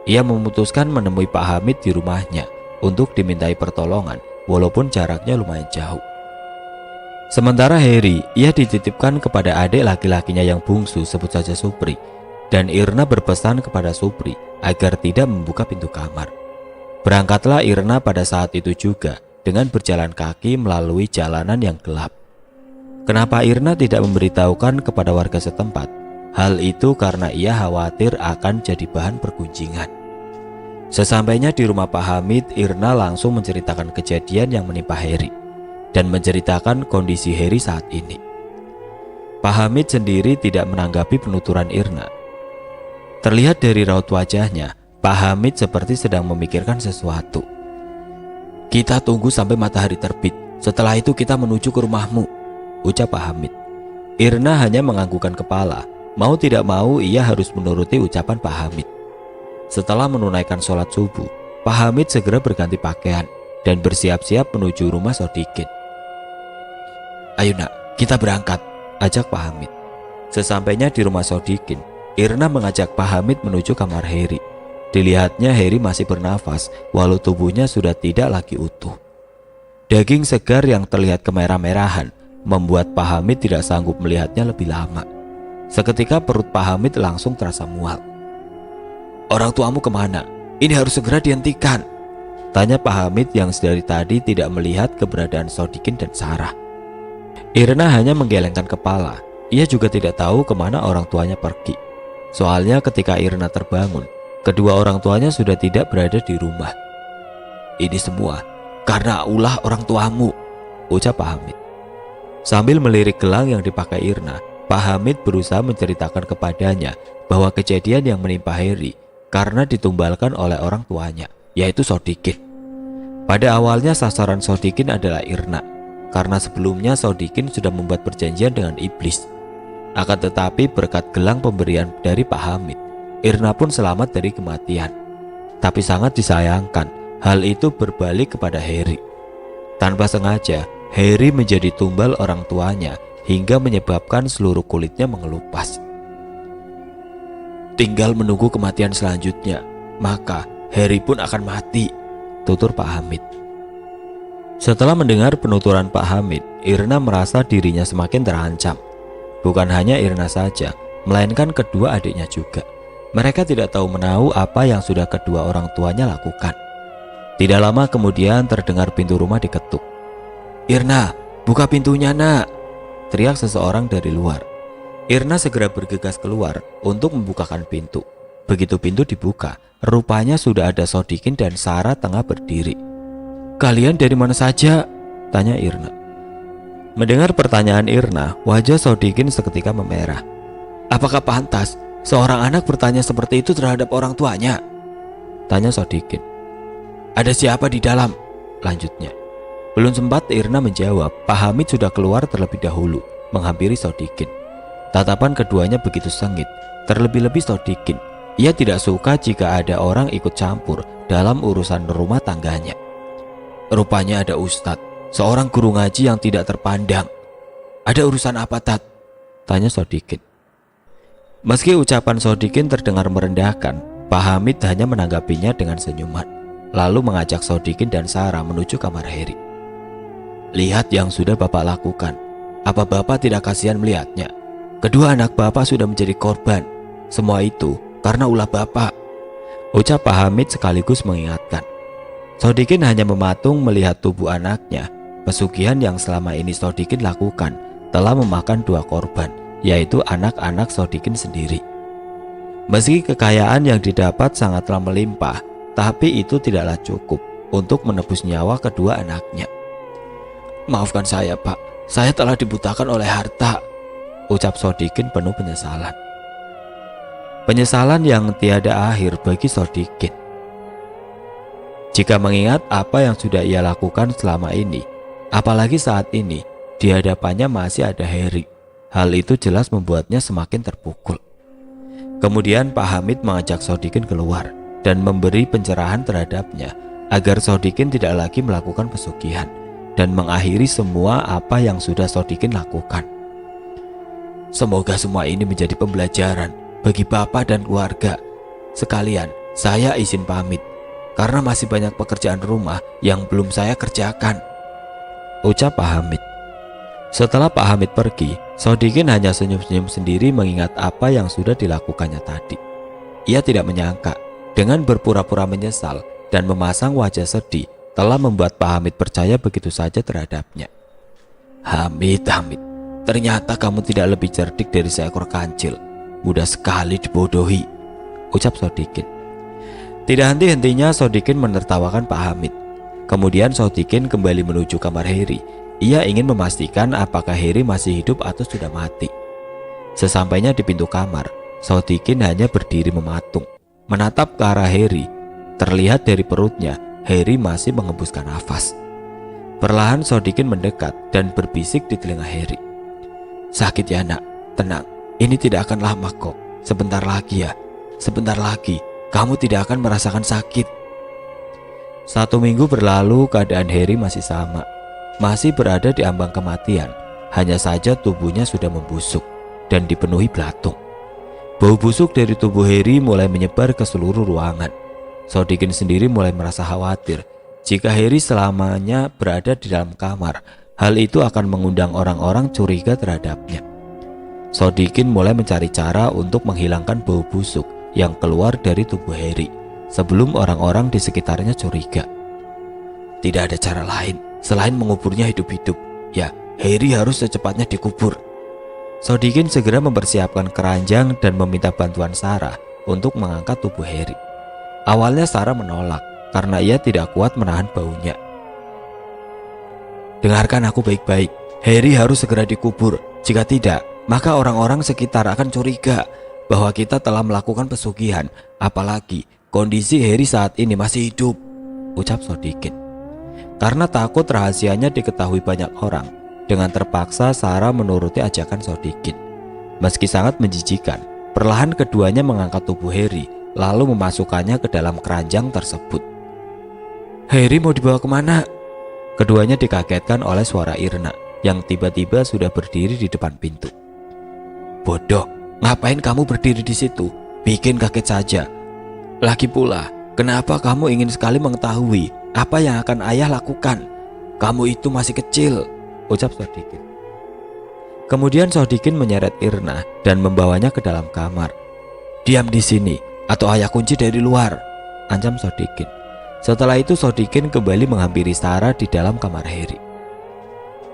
Ia memutuskan menemui Pak Hamid di rumahnya untuk dimintai pertolongan, walaupun jaraknya lumayan jauh. Sementara Heri, ia dititipkan kepada adik laki-lakinya yang bungsu, sebut saja Supri, dan Irna berpesan kepada Supri agar tidak membuka pintu kamar. Berangkatlah Irna pada saat itu juga dengan berjalan kaki melalui jalanan yang gelap. Kenapa Irna tidak memberitahukan kepada warga setempat? Hal itu karena ia khawatir akan jadi bahan pergunjingan. Sesampainya di rumah Pak Hamid, Irna langsung menceritakan kejadian yang menimpa Heri dan menceritakan kondisi Heri saat ini. Pak Hamid sendiri tidak menanggapi penuturan Irna. Terlihat dari raut wajahnya, Pak Hamid seperti sedang memikirkan sesuatu. "Kita tunggu sampai matahari terbit, setelah itu kita menuju ke rumahmu," ucap Pak Hamid. Irna hanya menganggukkan kepala. Mau tidak mau ia harus menuruti ucapan Pak Hamid. Setelah menunaikan sholat subuh, Pak Hamid segera berganti pakaian dan bersiap-siap menuju rumah Sodikin. "Ayo nak, kita berangkat," ajak Pak Hamid. Sesampainya di rumah Sodikin, Irna mengajak Pak Hamid menuju kamar Heri. Dilihatnya Heri masih bernafas walau tubuhnya sudah tidak lagi utuh. Daging segar yang terlihat kemerah-merahan membuat Pak Hamid tidak sanggup melihatnya lebih lama. Seketika perut Pak Hamid langsung terasa mual. "Orang tuamu kemana? Ini harus segera dihentikan," tanya Pak Hamid yang dari tadi tidak melihat keberadaan Sodikin dan Sarah. Irna hanya menggelengkan kepala. Ia juga tidak tahu kemana orang tuanya pergi. Soalnya ketika Irna terbangun, kedua orang tuanya sudah tidak berada di rumah. "Ini semua karena ulah orang tuamu," ucap Pak Hamid. Sambil melirik gelang yang dipakai Irna, Pak Hamid berusaha menceritakan kepadanya bahwa kejadian yang menimpa Heri karena ditumbalkan oleh orang tuanya, yaitu Sodikin. Pada awalnya sasaran Sodikin adalah Irna, karena sebelumnya Sodikin sudah membuat perjanjian dengan iblis. Akan tetapi berkat gelang pemberian dari Pak Hamid, Irna pun selamat dari kematian. Tapi sangat disayangkan, hal itu berbalik kepada Heri. Tanpa sengaja, Heri menjadi tumbal orang tuanya hingga menyebabkan seluruh kulitnya mengelupas. "Tinggal menunggu kematian selanjutnya, maka Heri pun akan mati," tutur Pak Hamid. Setelah mendengar penuturan Pak Hamid, Irna merasa dirinya semakin terancam. Bukan hanya Irna saja, melainkan kedua adiknya juga. Mereka tidak tahu menahu apa yang sudah kedua orang tuanya lakukan. Tidak lama kemudian terdengar pintu rumah diketuk. "Irna, buka pintunya nak!" teriak seseorang dari luar. Irna segera bergegas keluar untuk membukakan pintu. Begitu pintu dibuka, rupanya sudah ada Sodikin dan Sarah tengah berdiri. "Kalian dari mana saja?" tanya Irna. Mendengar pertanyaan Irna, wajah Sodikin seketika memerah. "Apakah pantas seorang anak bertanya seperti itu terhadap orang tuanya?" tanya Sodikin. "Ada siapa di dalam?" lanjutnya. Belum sempat Irna menjawab, Pak Hamid sudah keluar terlebih dahulu, menghampiri Sodikin. Tatapan keduanya begitu sengit, terlebih-lebih Sodikin. Ia tidak suka jika ada orang ikut campur dalam urusan rumah tangganya. "Rupanya ada Ustadz, seorang guru ngaji yang tidak terpandang. Ada urusan apa, Tat?" tanya Sodikin. Meski ucapan Sodikin terdengar merendahkan, Pak Hamid hanya menanggapinya dengan senyuman, lalu mengajak Sodikin dan Sarah menuju kamar Heri. "Lihat yang sudah Bapak lakukan. Apa Bapak tidak kasihan melihatnya? Kedua anak Bapak sudah menjadi korban. Semua itu karena ulah Bapak," ucap Pak Hamid sekaligus mengingatkan. Sodikin hanya mematung melihat tubuh anaknya. Pesugihan yang selama ini Sodikin lakukan telah memakan dua korban, yaitu anak-anak Sodikin sendiri. Meski kekayaan yang didapat sangatlah melimpah, tapi itu tidaklah cukup untuk menebus nyawa kedua anaknya. "Maafkan saya, Pak. Saya telah dibutakan oleh harta," ucap Sodikin penuh penyesalan. Penyesalan yang tiada akhir bagi Sodikin. Jika mengingat apa yang sudah ia lakukan selama ini, apalagi saat ini di hadapannya masih ada Heri, hal itu jelas membuatnya semakin terpukul. Kemudian Pak Hamid mengajak Sodikin keluar dan memberi pencerahan terhadapnya agar Sodikin tidak lagi melakukan pesugihan dan mengakhiri semua apa yang sudah Sodikin lakukan. "Semoga semua ini menjadi pembelajaran bagi Bapak dan keluarga. Sekalian saya izin pamit karena masih banyak pekerjaan rumah yang belum saya kerjakan," ucap Pak Hamid. Setelah Pak Hamid pergi, Sodikin hanya senyum-senyum sendiri mengingat apa yang sudah dilakukannya tadi. Ia tidak menyangka dengan berpura-pura menyesal dan memasang wajah sedih telah membuat Pak Hamid percaya begitu saja terhadapnya. Hamid, ternyata kamu tidak lebih cerdik dari seekor kancil. Mudah sekali dibodohi," ucap Sodikin. Tidak henti-hentinya Sodikin menertawakan Pak Hamid. Kemudian Sodikin kembali menuju kamar Heri. Ia ingin memastikan apakah Heri masih hidup atau sudah mati. Sesampainya di pintu kamar, Sodikin hanya berdiri mematung, menatap ke arah Heri. Terlihat dari perutnya, Heri masih mengembuskan nafas. Perlahan Sodikin mendekat dan berbisik di telinga Heri. "Sakit ya nak, tenang, ini tidak akan lama kok. Sebentar lagi ya, sebentar lagi kamu tidak akan merasakan sakit." 1 minggu berlalu, keadaan Heri masih sama. Masih berada di ambang kematian. Hanya saja tubuhnya sudah membusuk dan dipenuhi belatung. Bau busuk dari tubuh Heri mulai menyebar ke seluruh ruangan. Sodikin sendiri mulai merasa khawatir Jika Heri selamanya berada di dalam kamar, hal itu akan mengundang orang-orang curiga terhadapnya. Sodikin mulai mencari cara untuk menghilangkan bau busuk yang keluar dari tubuh Heri sebelum orang-orang di sekitarnya curiga. Tidak ada cara lain selain menguburnya hidup-hidup. Ya, Heri harus secepatnya dikubur. Sodikin segera mempersiapkan keranjang dan meminta bantuan Sarah untuk mengangkat tubuh Heri. Awalnya Sarah menolak karena ia tidak kuat menahan baunya. Dengarkan aku baik-baik, Heri harus segera dikubur. Jika tidak, maka orang-orang sekitar akan curiga bahwa kita telah melakukan pesugihan. Apalagi kondisi Heri saat ini masih hidup, ucap Sodikin. Karena takut rahasianya diketahui banyak orang, dengan terpaksa Sarah menuruti ajakan Sodikin. Meski sangat menjijikan, perlahan keduanya mengangkat tubuh Heri lalu memasukkannya ke dalam keranjang tersebut. Heri mau dibawa kemana? Keduanya dikagetkan oleh suara Irna yang tiba-tiba sudah berdiri di depan pintu. Bodoh, ngapain kamu berdiri di situ? Bikin kaget saja. Lagi pula, kenapa kamu ingin sekali mengetahui apa yang akan ayah lakukan? Kamu itu masih kecil, ucap Sodikin. Kemudian Sodikin menyeret Irna dan membawanya ke dalam kamar. Diam di sini atau ayah kunci dari luar, ancam Sodikin. Setelah itu Sodikin kembali menghampiri Sarah di dalam kamar Heri.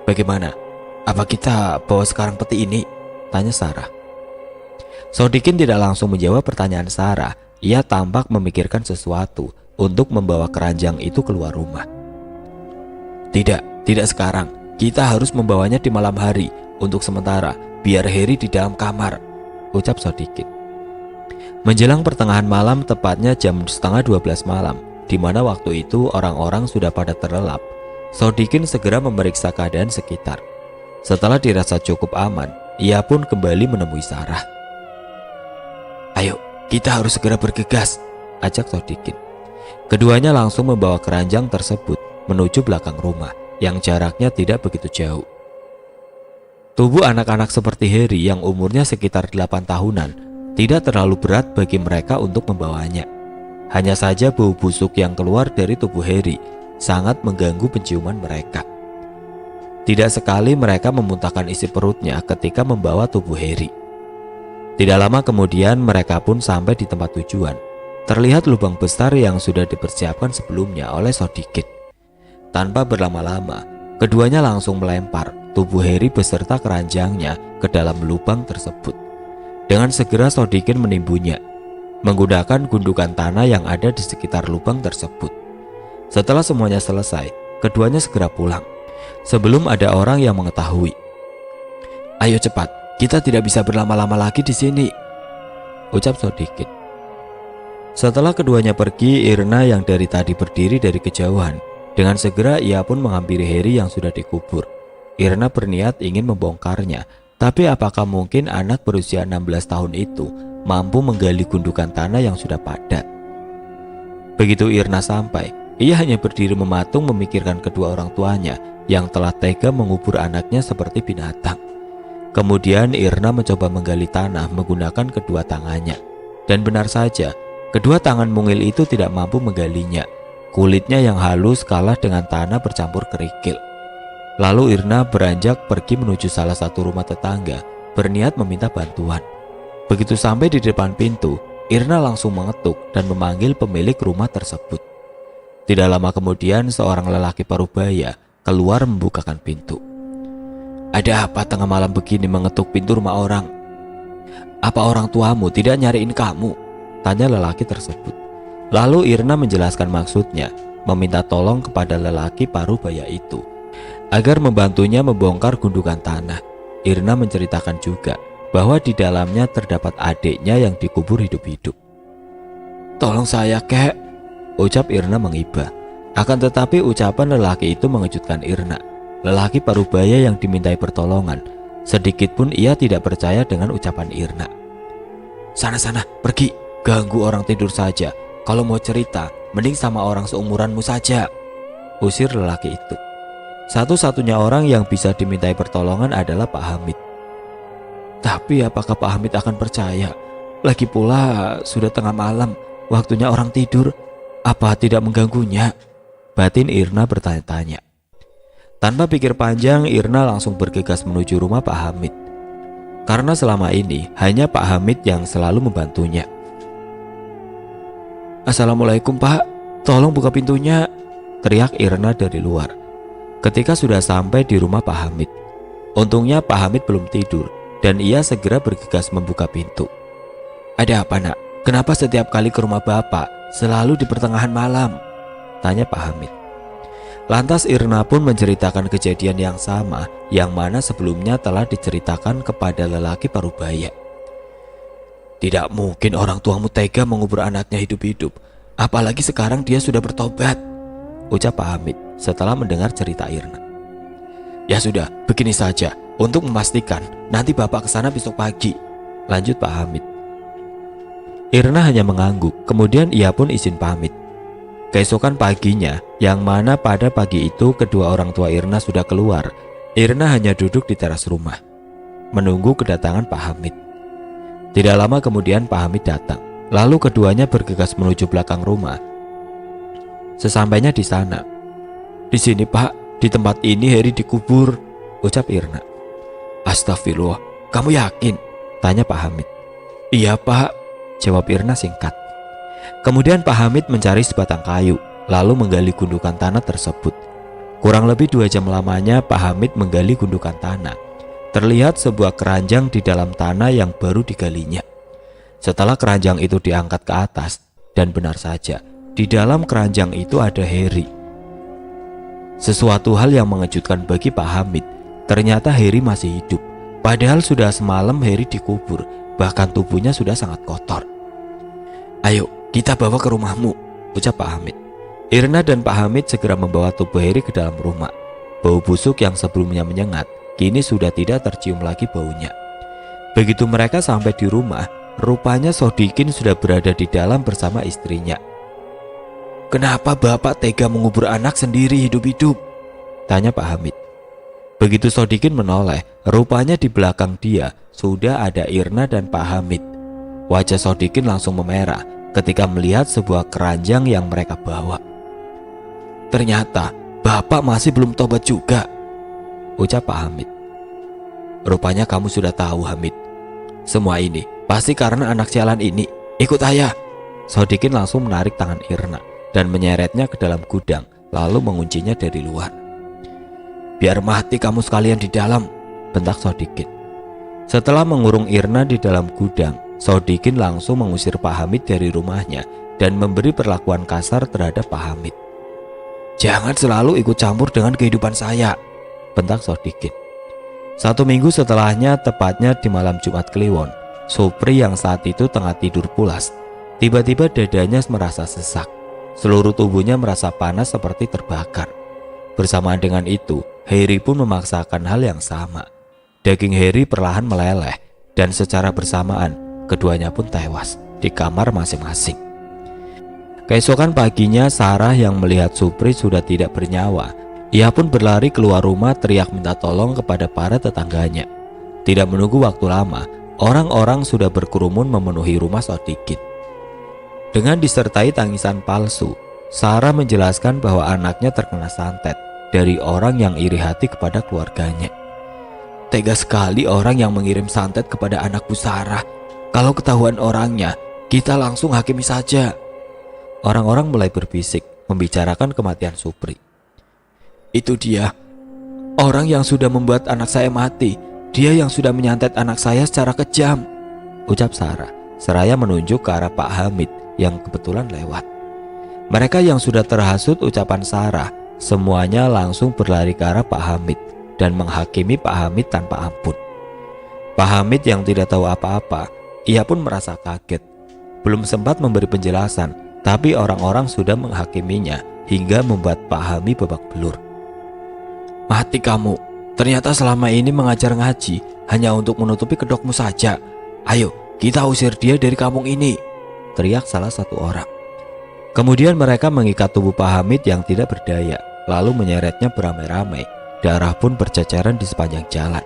Bagaimana? Apa kita bawa sekarang peti ini? Tanya Sarah. Sodikin tidak langsung menjawab pertanyaan Sarah. Ia tampak memikirkan sesuatu untuk membawa keranjang itu keluar rumah. Tidak sekarang. Kita harus membawanya di malam hari untuk sementara, biar Heri di dalam kamar, ucap Sodikin. Menjelang pertengahan malam, tepatnya jam 11:30 malam, di mana waktu itu orang-orang sudah pada terlelap, Sodikin segera memeriksa keadaan sekitar. Setelah dirasa cukup aman, ia pun kembali menemui Sarah. Ayo, kita harus segera bergegas, ajak Sodikin. Keduanya langsung membawa keranjang tersebut menuju belakang rumah yang jaraknya tidak begitu jauh. Tubuh anak-anak seperti Heri yang umurnya sekitar 8 tahunan tidak terlalu berat bagi mereka untuk membawanya. Hanya saja bau busuk yang keluar dari tubuh Heri sangat mengganggu penciuman mereka. Tidak sekali mereka memuntahkan isi perutnya ketika membawa tubuh Heri. Tidak lama kemudian mereka pun sampai di tempat tujuan. Terlihat lubang besar yang sudah dipersiapkan sebelumnya oleh Sodikin. Tanpa berlama-lama, keduanya langsung melempar tubuh Heri beserta keranjangnya ke dalam lubang tersebut. Dengan segera Sodikin menimbunnya menggunakan gundukan tanah yang ada di sekitar lubang tersebut. Setelah semuanya selesai, keduanya segera pulang sebelum ada orang yang mengetahui. Ayo cepat, kita tidak bisa berlama-lama lagi di sini, ucap Sodikin. Setelah keduanya pergi, Irna yang dari tadi berdiri dari kejauhan, dengan segera ia pun menghampiri Heri yang sudah dikubur. Irna berniat ingin membongkarnya, tapi apakah mungkin anak berusia 16 tahun itu mampu menggali gundukan tanah yang sudah padat? Begitu Irna sampai, ia hanya berdiri mematung memikirkan kedua orang tuanya yang telah tega mengubur anaknya seperti binatang. Kemudian Irna mencoba menggali tanah menggunakan kedua tangannya. Dan benar saja, kedua tangan mungil itu tidak mampu menggalinya. Kulitnya yang halus kalah dengan tanah bercampur kerikil. Lalu Irna beranjak pergi menuju salah satu rumah tetangga, berniat meminta bantuan. Begitu sampai di depan pintu, Irna langsung mengetuk dan memanggil pemilik rumah tersebut. Tidak lama kemudian seorang lelaki parubaya keluar membukakan pintu. Ada apa tengah malam begini mengetuk pintu rumah orang? Apa orang tuamu tidak nyariin kamu? Tanya lelaki tersebut. Lalu Irna menjelaskan maksudnya, meminta tolong kepada lelaki parubaya itu agar membantunya membongkar gundukan tanah. Irna menceritakan juga bahwa di dalamnya terdapat adiknya yang dikubur hidup-hidup. Tolong saya, kek, ucap Irna mengibah. Akan tetapi ucapan lelaki itu mengejutkan Irna. Lelaki parubaya yang dimintai pertolongan, sedikit pun ia tidak percaya dengan ucapan Irna. Sana-sana, pergi, ganggu orang tidur saja. Kalau mau cerita, mending sama orang seumuranmu saja, usir lelaki itu. Satu-satunya orang yang bisa dimintai pertolongan adalah Pak Hamid. Tapi apakah Pak Hamid akan percaya? Lagi pula sudah tengah malam, waktunya orang tidur. Apa tidak mengganggunya? Batin Irna bertanya-tanya. Tanpa pikir panjang, Irna langsung bergegas menuju rumah Pak Hamid. Karena selama ini hanya Pak Hamid yang selalu membantunya. "Assalamualaikum Pak, tolong buka pintunya," teriak Irna dari luar. Ketika sudah sampai di rumah Pak Hamid, untungnya Pak Hamid belum tidur dan ia segera bergegas membuka pintu. "Ada apa nak? Kenapa setiap kali ke rumah Bapak selalu di pertengahan malam?" tanya Pak Hamid. Lantas Irna pun menceritakan kejadian yang sama yang mana sebelumnya telah diceritakan kepada lelaki parubaya. "Tidak mungkin orang tuamu tega mengubur anaknya hidup-hidup, apalagi sekarang dia sudah bertobat," ucap Pak Hamid setelah mendengar cerita Irna. "Ya sudah, begini saja, untuk memastikan nanti Bapak kesana besok pagi," lanjut Pak Hamid. Irna hanya mengangguk, kemudian ia pun izin pamit. Keesokan paginya, yang mana pada pagi itu kedua orang tua Irna sudah keluar, Irna hanya duduk di teras rumah, menunggu kedatangan Pak Hamid. Tidak lama kemudian Pak Hamid datang, lalu keduanya bergegas menuju belakang rumah. Sesampainya di sana, "Di sini Pak, di tempat ini Heri dikubur," ucap Irna. "Astagfirullah, kamu yakin?" tanya Pak Hamid. "Iya Pak," jawab Irna singkat. Kemudian Pak Hamid mencari sebatang kayu, lalu menggali gundukan tanah tersebut. Kurang lebih 2 jam lamanya Pak Hamid menggali gundukan tanah. Terlihat sebuah keranjang di dalam tanah yang baru digalinya. Setelah keranjang itu diangkat ke atas, dan benar saja, di dalam keranjang itu ada Heri. Sesuatu hal yang mengejutkan bagi Pak Hamid, ternyata Heri masih hidup. Padahal sudah semalam Heri dikubur, bahkan tubuhnya sudah sangat kotor. "Ayo, kita bawa ke rumahmu," ucap Pak Hamid. Irna dan Pak Hamid segera membawa tubuh Heri ke dalam rumah. Bau busuk yang sebelumnya menyengat, kini sudah tidak tercium lagi baunya. Begitu mereka sampai di rumah, rupanya Sodikin sudah berada di dalam bersama istrinya. "Kenapa Bapak tega mengubur anak sendiri hidup-hidup?" tanya Pak Hamid. Begitu Sodikin menoleh, rupanya di belakang dia sudah ada Irna dan Pak Hamid. Wajah Sodikin langsung memerah ketika melihat sebuah keranjang yang mereka bawa. "Ternyata Bapak masih belum tobat juga," ucap Pak Hamid. "Rupanya kamu sudah tahu Hamid. Semua ini pasti karena anak sialan ini. Ikut ayah." Sodikin langsung menarik tangan Irna dan menyeretnya ke dalam gudang, lalu menguncinya dari luar. "Biar mati kamu sekalian di dalam," bentak Sodikin. Setelah mengurung Irna di dalam gudang, Sodikin langsung mengusir Pak Hamid dari rumahnya dan memberi perlakuan kasar terhadap Pak Hamid. "Jangan selalu ikut campur dengan kehidupan saya," bentak Sodikin. 1 minggu setelahnya, tepatnya di malam Jumat Kliwon, Supri yang saat itu tengah tidur pulas, tiba-tiba dadanya merasa sesak. Seluruh tubuhnya merasa panas seperti terbakar. Bersamaan dengan itu, Heri pun memaksakan hal yang sama. Daging Heri perlahan meleleh dan secara bersamaan keduanya pun tewas di kamar masing-masing. Keesokan paginya, Sarah yang melihat Supri sudah tidak bernyawa, ia pun berlari keluar rumah teriak minta tolong kepada para tetangganya. Tidak menunggu waktu lama, orang-orang sudah berkerumun memenuhi rumah Sodikin. Dengan disertai tangisan palsu, Sarah menjelaskan bahwa anaknya terkena santet dari orang yang iri hati kepada keluarganya. "Tega sekali orang yang mengirim santet kepada anak Bu Sarah. Kalau ketahuan orangnya, kita langsung hakimi saja." Orang-orang mulai berbisik membicarakan kematian Supri. "Itu dia, orang yang sudah membuat anak saya mati. Dia yang sudah menyantet anak saya secara kejam," ucap Sarah, seraya menunjuk ke arah Pak Hamid yang kebetulan lewat. Mereka yang sudah terhasut ucapan Sarah, semuanya langsung berlari ke arah Pak Hamid dan menghakimi Pak Hamid tanpa ampun. Pak Hamid yang tidak tahu apa-apa, ia pun merasa kaget. Belum sempat memberi penjelasan, tapi orang-orang sudah menghakiminya hingga membuat Pak Hamid babak belur. "Mati kamu, ternyata selama ini mengajar ngaji hanya untuk menutupi kedokmu saja. Ayo, kita usir dia dari kampung ini," teriak salah satu orang. Kemudian mereka mengikat tubuh Pak Hamid yang tidak berdaya, lalu menyeretnya beramai-ramai. Darah pun berceceran di sepanjang jalan.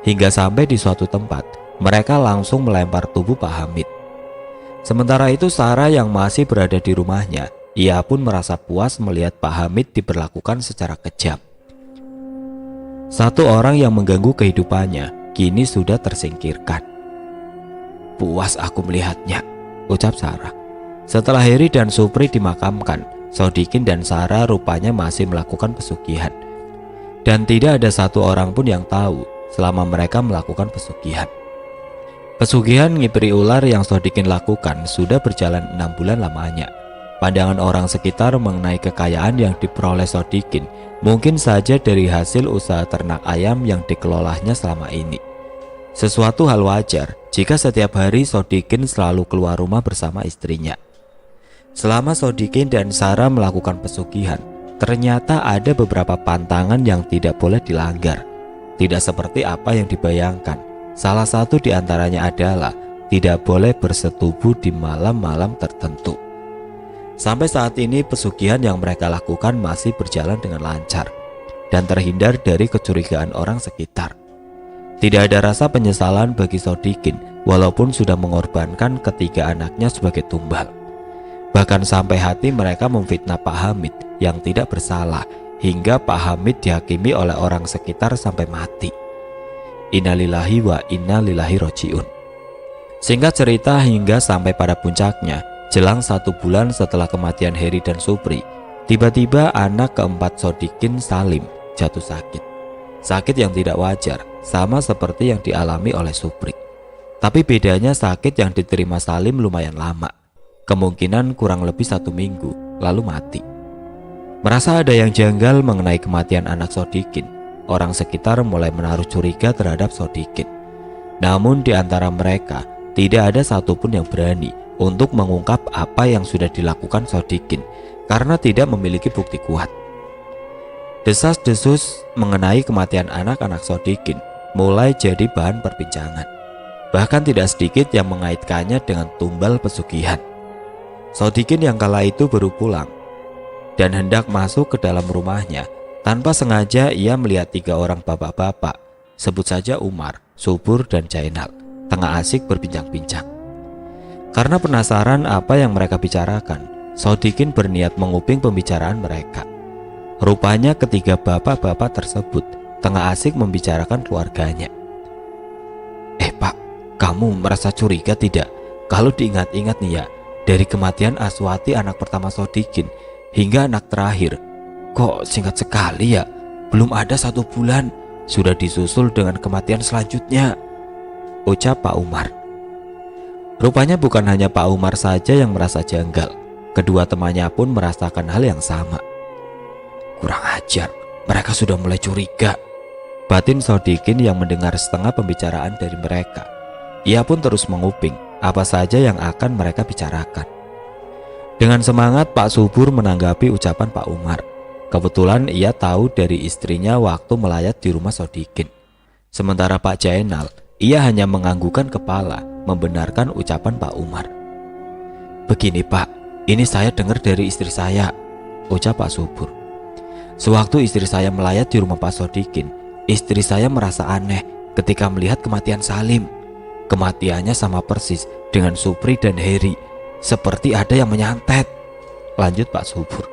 Hingga sampai di suatu tempat, mereka langsung melempar tubuh Pak Hamid. Sementara itu Sarah yang masih berada di rumahnya, Ia pun merasa puas melihat Pak Hamid diperlakukan secara kejam. Satu orang yang mengganggu kehidupannya kini sudah tersingkirkan. "Puas aku melihatnya," ucap Sarah. Setelah Heri dan Supri dimakamkan, Sodikin dan Sarah rupanya masih melakukan pesugihan. Dan tidak ada satu orang pun yang tahu selama mereka melakukan pesugihan. Pesugihan ngipri ular yang Sodikin lakukan sudah berjalan 6 bulan lamanya. Pandangan orang sekitar mengenai kekayaan yang diperoleh Sodikin mungkin saja dari hasil usaha ternak ayam yang dikelolanya selama ini. Sesuatu hal wajar jika setiap hari Sodikin selalu keluar rumah bersama istrinya. Selama Sodikin dan Sarah melakukan pesugihan, ternyata ada beberapa pantangan yang tidak boleh dilanggar. Tidak seperti apa yang dibayangkan. Salah satu di antaranya adalah tidak boleh bersetubuh di malam-malam tertentu. Sampai saat ini pesugihan yang mereka lakukan masih berjalan dengan lancar dan terhindar dari kecurigaan orang sekitar. Tidak ada rasa penyesalan bagi Sodikin walaupun sudah mengorbankan ketiga anaknya sebagai tumbal. Bahkan sampai hati mereka memfitnah Pak Hamid yang tidak bersalah hingga Pak Hamid dihakimi oleh orang sekitar sampai mati. Innalillahi wa inna ilaihi rajiun. Singkat cerita, hingga sampai pada puncaknya, jelang 1 bulan setelah kematian Heri dan Supri, tiba-tiba anak keempat Sodikin, Salim, jatuh sakit. Sakit yang tidak wajar, sama seperti yang dialami oleh Supri. Tapi bedanya sakit yang diterima Salim lumayan lama. Kemungkinan kurang lebih 1 minggu, lalu mati. Merasa ada yang janggal mengenai kematian anak Sodikin, orang sekitar mulai menaruh curiga terhadap Sodikin. Namun di antara mereka, tidak ada satupun yang berani untuk mengungkap apa yang sudah dilakukan Sodikin karena tidak memiliki bukti kuat. Desas-desus mengenai kematian anak-anak Sodikin mulai jadi bahan perbincangan. Bahkan tidak sedikit yang mengaitkannya dengan tumbal pesugihan. Sodikin yang kala itu baru pulang dan hendak masuk ke dalam rumahnya. Tanpa sengaja ia melihat 3 orang bapak-bapak, sebut saja Umar, Subur, dan Jainal, tengah asik berbincang-bincang. Karena penasaran apa yang mereka bicarakan, Sodikin berniat menguping pembicaraan mereka. Rupanya ketiga bapak-bapak tersebut tengah asik membicarakan keluarganya. Pak, kamu merasa curiga tidak? Kalau diingat-ingat nih ya, dari kematian Aswati anak pertama Sodikin hingga anak terakhir, kok singkat sekali ya? Belum ada 1 bulan sudah disusul dengan kematian selanjutnya, ucap Pak Umar. Rupanya bukan hanya Pak Umar saja yang merasa janggal. Kedua temannya pun merasakan hal yang sama. Kurang ajar, mereka sudah mulai curiga, batin Sodikin yang mendengar setengah pembicaraan dari mereka. Ia pun terus menguping apa saja yang akan mereka bicarakan. Dengan semangat Pak Subur menanggapi ucapan Pak Umar. Kebetulan ia tahu dari istrinya waktu melayat di rumah Sodikin. Sementara Pak Jainal, ia hanya menganggukkan kepala membenarkan ucapan Pak Umar. Begini Pak, ini saya dengar dari istri saya, ucap Pak Subur. Sewaktu istri saya melayat di rumah Pak Sodikin, istri saya merasa aneh ketika melihat kematian Salim. Kematiannya sama persis dengan Supri dan Heri, seperti ada yang menyantet, lanjut Pak Subur.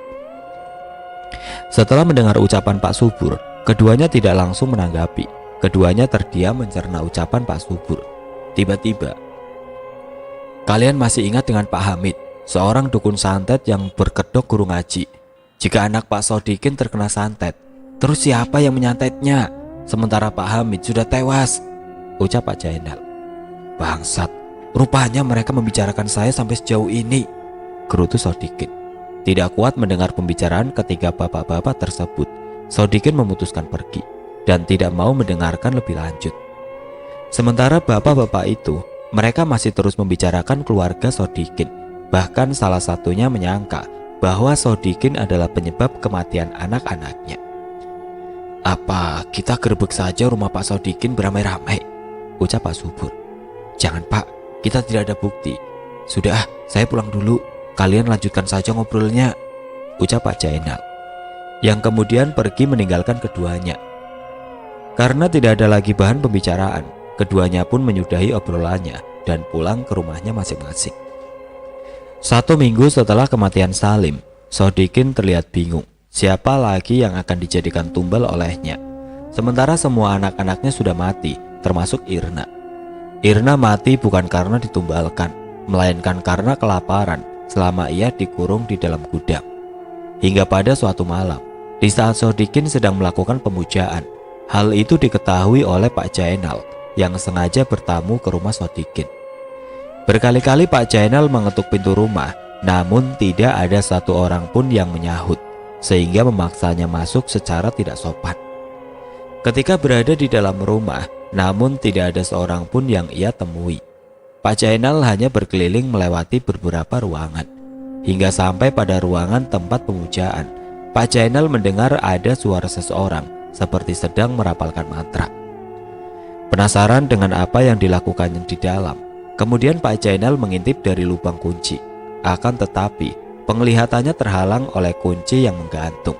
Setelah mendengar ucapan Pak Subur, keduanya tidak langsung menanggapi. Keduanya terdiam mencerna ucapan Pak Subur. Tiba-tiba, kalian masih ingat dengan Pak Hamid, seorang dukun santet yang berkedok guru ngaji? Jika anak Pak Sodikin terkena santet, terus siapa yang menyantetnya? Sementara Pak Hamid sudah tewas, ucap Pak Jainal. Bangsat, rupanya mereka membicarakan saya sampai sejauh ini, gerutu Sodikin. Tidak kuat mendengar pembicaraan ketiga bapak-bapak tersebut, Sodikin memutuskan pergi dan tidak mau mendengarkan lebih lanjut. Sementara bapak-bapak itu, mereka masih terus membicarakan keluarga Sodikin. Bahkan salah satunya menyangka bahwa Sodikin adalah penyebab kematian anak-anaknya. Apa kita gerbek saja rumah Pak Sodikin beramai-ramai, ucap Pak Subur. Jangan Pak, kita tidak ada bukti. Sudah, saya pulang dulu. Kalian lanjutkan saja ngobrolnya, ucap Pak Jainal, yang kemudian pergi meninggalkan keduanya. Karena tidak ada lagi bahan pembicaraan, keduanya pun menyudahi obrolannya dan pulang ke rumahnya masing-masing. 1 minggu setelah kematian Salim, Sodikin terlihat bingung siapa lagi yang akan dijadikan tumbal olehnya. Sementara semua anak-anaknya sudah mati, termasuk Irna. Irna mati bukan karena ditumbalkan, melainkan karena kelaparan selama ia dikurung di dalam gudang. Hingga pada suatu malam, di saat Sodikin sedang melakukan pemujaan, hal itu diketahui oleh Pak Jainal yang sengaja bertamu ke rumah Sodikin. Berkali-kali Pak Jainal mengetuk pintu rumah, namun tidak ada satu orang pun yang menyahut, sehingga memaksanya masuk secara tidak sopan. Ketika berada di dalam rumah, namun tidak ada seorang pun yang ia temui. Pak Jainal hanya berkeliling melewati beberapa ruangan, hingga sampai pada ruangan tempat pemujaan. Pak Jainal mendengar ada suara seseorang seperti sedang merapalkan mantra. Penasaran dengan apa yang dilakukannya di dalam, kemudian Pak Jainal mengintip dari lubang kunci. Akan tetapi, penglihatannya terhalang oleh kunci yang menggantung.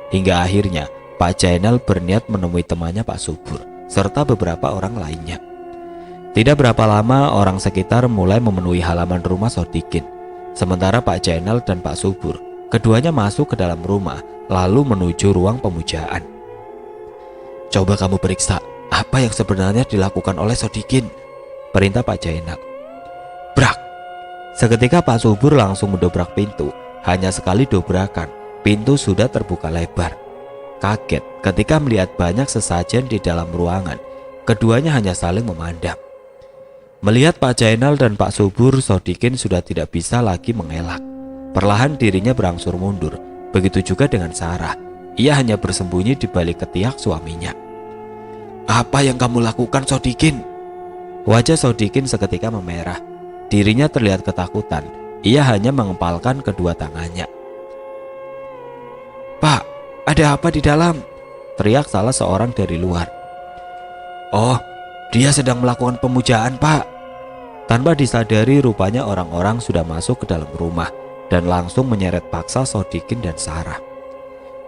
Hingga akhirnya, Pak Jainal berniat menemui temannya Pak Subur, serta beberapa orang lainnya. Tidak berapa lama, orang sekitar mulai memenuhi halaman rumah Sodikin. Sementara Pak Jainal dan Pak Subur, keduanya masuk ke dalam rumah, lalu menuju ruang pemujaan. "Coba kamu periksa apa yang sebenarnya dilakukan oleh Sodikin," perintah Pak Jainal. Brak! Seketika Pak Subur langsung mendobrak pintu. Hanya sekali dobrakan, pintu sudah terbuka lebar. Kaget ketika melihat banyak sesajen di dalam ruangan, keduanya hanya saling memandang. Melihat Pak Jainal dan Pak Subur, Sodikin sudah tidak bisa lagi mengelak. Perlahan dirinya berangsur mundur. Begitu juga dengan Sarah. Ia hanya bersembunyi di balik ketiak suaminya. "Apa yang kamu lakukan, Sodikin?" Wajah Sodikin seketika memerah. Dirinya terlihat ketakutan. Ia hanya mengepalkan kedua tangannya. "Pak, ada apa di dalam?" teriak salah seorang dari luar. "Oh, dia sedang melakukan pemujaan, Pak." Tanpa disadari, rupanya orang-orang sudah masuk ke dalam rumah dan langsung menyeret paksa Sodikin dan Sarah.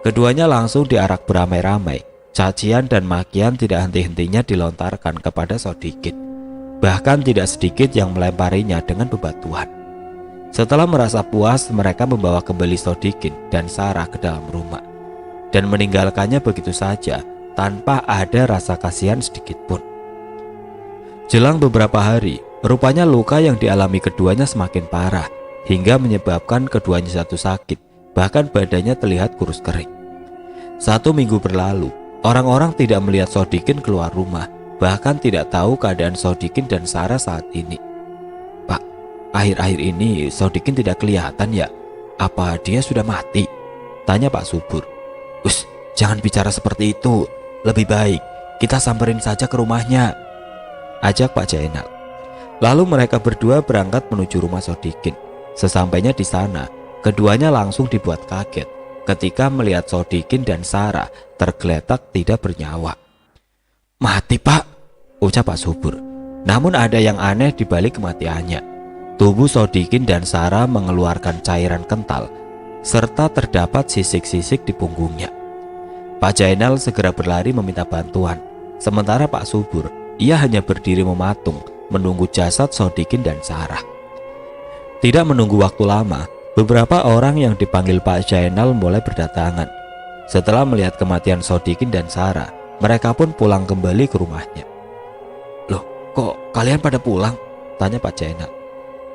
Keduanya langsung diarak beramai-ramai. Cacian dan makian tidak henti-hentinya dilontarkan kepada Sodikin. Bahkan tidak sedikit yang melemparinya dengan bebatuan. Setelah merasa puas, mereka membawa kembali Sodikin dan Sarah ke dalam rumah dan meninggalkannya begitu saja tanpa ada rasa kasihan sedikit pun. Jelang beberapa hari, rupanya luka yang dialami keduanya semakin parah hingga menyebabkan keduanya jatuh sakit, bahkan badannya terlihat kurus kering. 1 minggu berlalu, orang-orang tidak melihat Sodikin keluar rumah, bahkan tidak tahu keadaan Sodikin dan Sarah saat ini. "Pak, akhir-akhir ini Sodikin tidak kelihatan ya? Apa dia sudah mati?" tanya Pak Subur. "Us, jangan bicara seperti itu. Lebih baik kita samperin saja ke rumahnya," ajak Pak Jainal. Lalu mereka berdua berangkat menuju rumah Sodikin. Sesampainya di sana, keduanya langsung dibuat kaget ketika melihat Sodikin dan Sarah tergeletak tidak bernyawa. "Mati, Pak," ucap Pak Subur. Namun ada yang aneh di balik kematiannya. Tubuh Sodikin dan Sarah mengeluarkan cairan kental, serta terdapat sisik-sisik di punggungnya. Pak Jainal segera berlari meminta bantuan. Sementara Pak Subur, ia hanya berdiri mematung menunggu jasad Sodikin dan Sarah. Tidak menunggu waktu lama, beberapa orang yang dipanggil Pak Jainal mulai berdatangan. Setelah melihat kematian Sodikin dan Sarah, mereka pun pulang kembali ke rumahnya. "Loh, kok kalian pada pulang?" tanya Pak Jainal.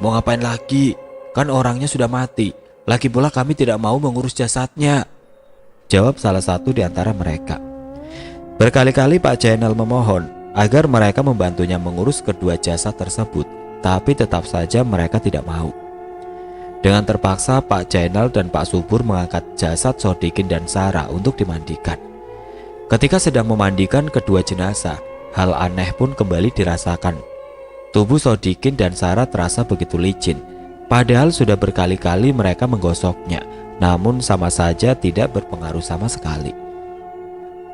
"Mau ngapain lagi? Kan orangnya sudah mati. Lagi pula kami tidak mau mengurus jasadnya," jawab salah satu di antara mereka. Berkali-kali Pak Jainal memohon agar mereka membantunya mengurus kedua jasad tersebut, tapi tetap saja mereka tidak mau. Dengan terpaksa, Pak Jainal dan Pak Subur mengangkat jasad Sodikin dan Sarah untuk dimandikan. Ketika sedang memandikan kedua jenazah, hal aneh pun kembali dirasakan. Tubuh Sodikin dan Sarah terasa begitu licin, padahal sudah berkali-kali mereka menggosoknya, namun sama saja tidak berpengaruh sama sekali.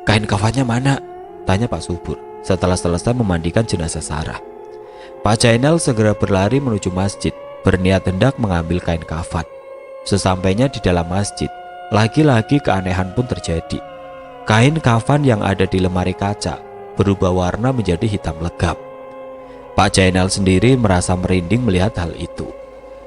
"Kain kafannya mana?" tanya Pak Subur setelah selesai memandikan jenazah Sarah. Pak Jainal segera berlari menuju masjid, berniat hendak mengambil kain kafan. Sesampainya di dalam masjid, lagi-lagi keanehan pun terjadi. Kain kafan yang ada di lemari kaca berubah warna menjadi hitam legap. Pak Jainal sendiri merasa merinding melihat hal itu.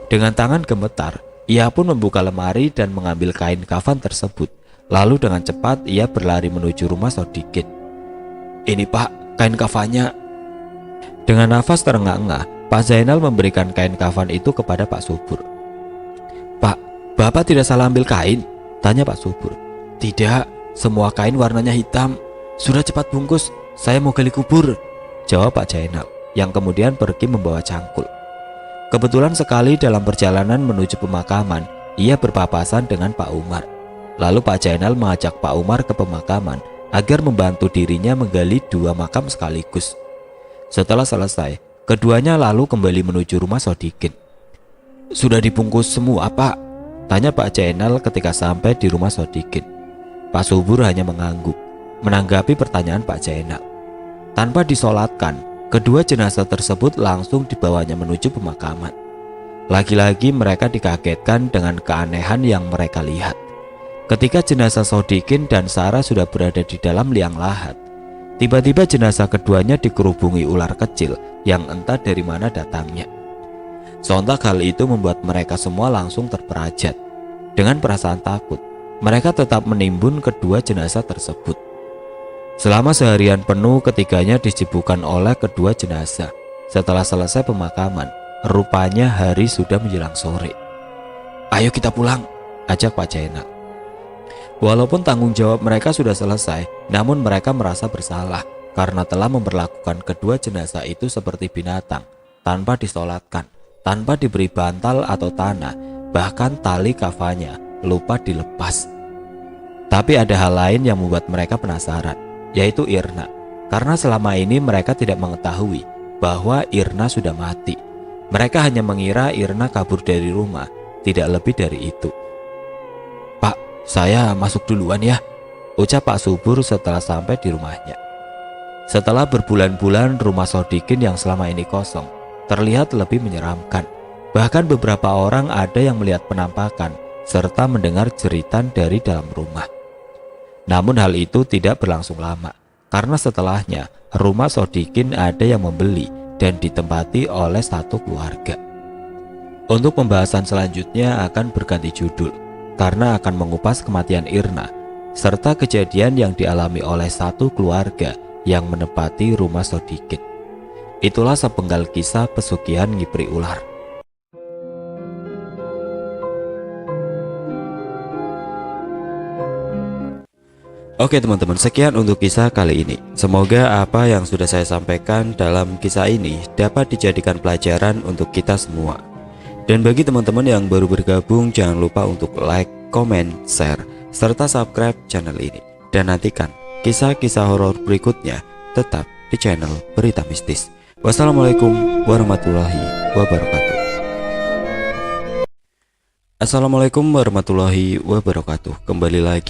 Dengan tangan gemetar, Ia pun membuka lemari dan mengambil kain kafan tersebut. Lalu dengan cepat ia berlari menuju rumah Sodikin. "Ini Pak, kain kafannya." Dengan nafas terengah-engah, Pak Zainal memberikan kain kafan itu kepada Pak Subur. "Pak, Bapak tidak salah ambil kain?" tanya Pak Subur. "Tidak, semua kain warnanya hitam. Sudah cepat bungkus, saya mau gali kubur," jawab Pak Zainal, yang kemudian pergi membawa cangkul. Kebetulan sekali dalam perjalanan menuju pemakaman, ia berpapasan dengan Pak Umar. Lalu Pak Zainal mengajak Pak Umar ke pemakaman agar membantu dirinya menggali 2 makam sekaligus. Setelah selesai, keduanya lalu kembali menuju rumah Sodikin. "Sudah dibungkus semua Pak?" tanya Pak Zainal ketika sampai di rumah Sodikin. Pak Subur hanya mengangguk menanggapi pertanyaan Pak Zainal. Tanpa disolatkan, kedua jenazah tersebut langsung dibawanya menuju pemakaman. Lagi-lagi mereka dikagetkan dengan keanehan yang mereka lihat. Ketika jenazah Sodikin dan Sarah sudah berada di dalam liang lahat, tiba-tiba jenazah keduanya dikerubungi ular kecil yang entah dari mana datangnya. Sontak hal itu membuat mereka semua langsung terperajat. Dengan perasaan takut, mereka tetap menimbun kedua jenazah tersebut. Selama seharian penuh ketiganya disibukkan oleh kedua jenazah. Setelah selesai pemakaman, rupanya hari sudah menjelang sore. "Ayo kita pulang," ajak Pak Zainal. Walaupun tanggung jawab mereka sudah selesai, namun mereka merasa bersalah karena telah memperlakukan kedua jenazah itu seperti binatang, tanpa disolatkan, tanpa diberi bantal atau tanah, bahkan tali kafannya lupa dilepas. Tapi ada hal lain yang membuat mereka penasaran, yaitu Irna, karena selama ini mereka tidak mengetahui bahwa Irna sudah mati. Mereka hanya mengira Irna kabur dari rumah, tidak lebih dari itu. "Pak, saya masuk duluan ya," ucap Pak Subur setelah sampai di rumahnya. Setelah berbulan-bulan, rumah Sodikin yang selama ini kosong terlihat lebih menyeramkan. Bahkan beberapa orang ada yang melihat penampakan serta mendengar jeritan dari dalam rumah. Namun hal itu tidak berlangsung lama, karena setelahnya rumah Sodikin ada yang membeli dan ditempati oleh satu keluarga. Untuk pembahasan selanjutnya akan berganti judul, karena akan mengupas kematian Irna, serta kejadian yang dialami oleh satu keluarga yang menempati rumah Sodikin. Itulah sepenggal kisah pesugihan ngipri ular. Oke teman-teman, sekian untuk kisah kali ini. Semoga apa yang sudah saya sampaikan dalam kisah ini dapat dijadikan pelajaran untuk kita semua. Dan bagi teman-teman yang baru bergabung, jangan lupa untuk like, comment, share, serta subscribe channel ini. Dan nantikan kisah-kisah horor berikutnya tetap di channel Berita Mistis. Wassalamualaikum warahmatullahi wabarakatuh. Assalamualaikum warahmatullahi wabarakatuh. Kembali lagi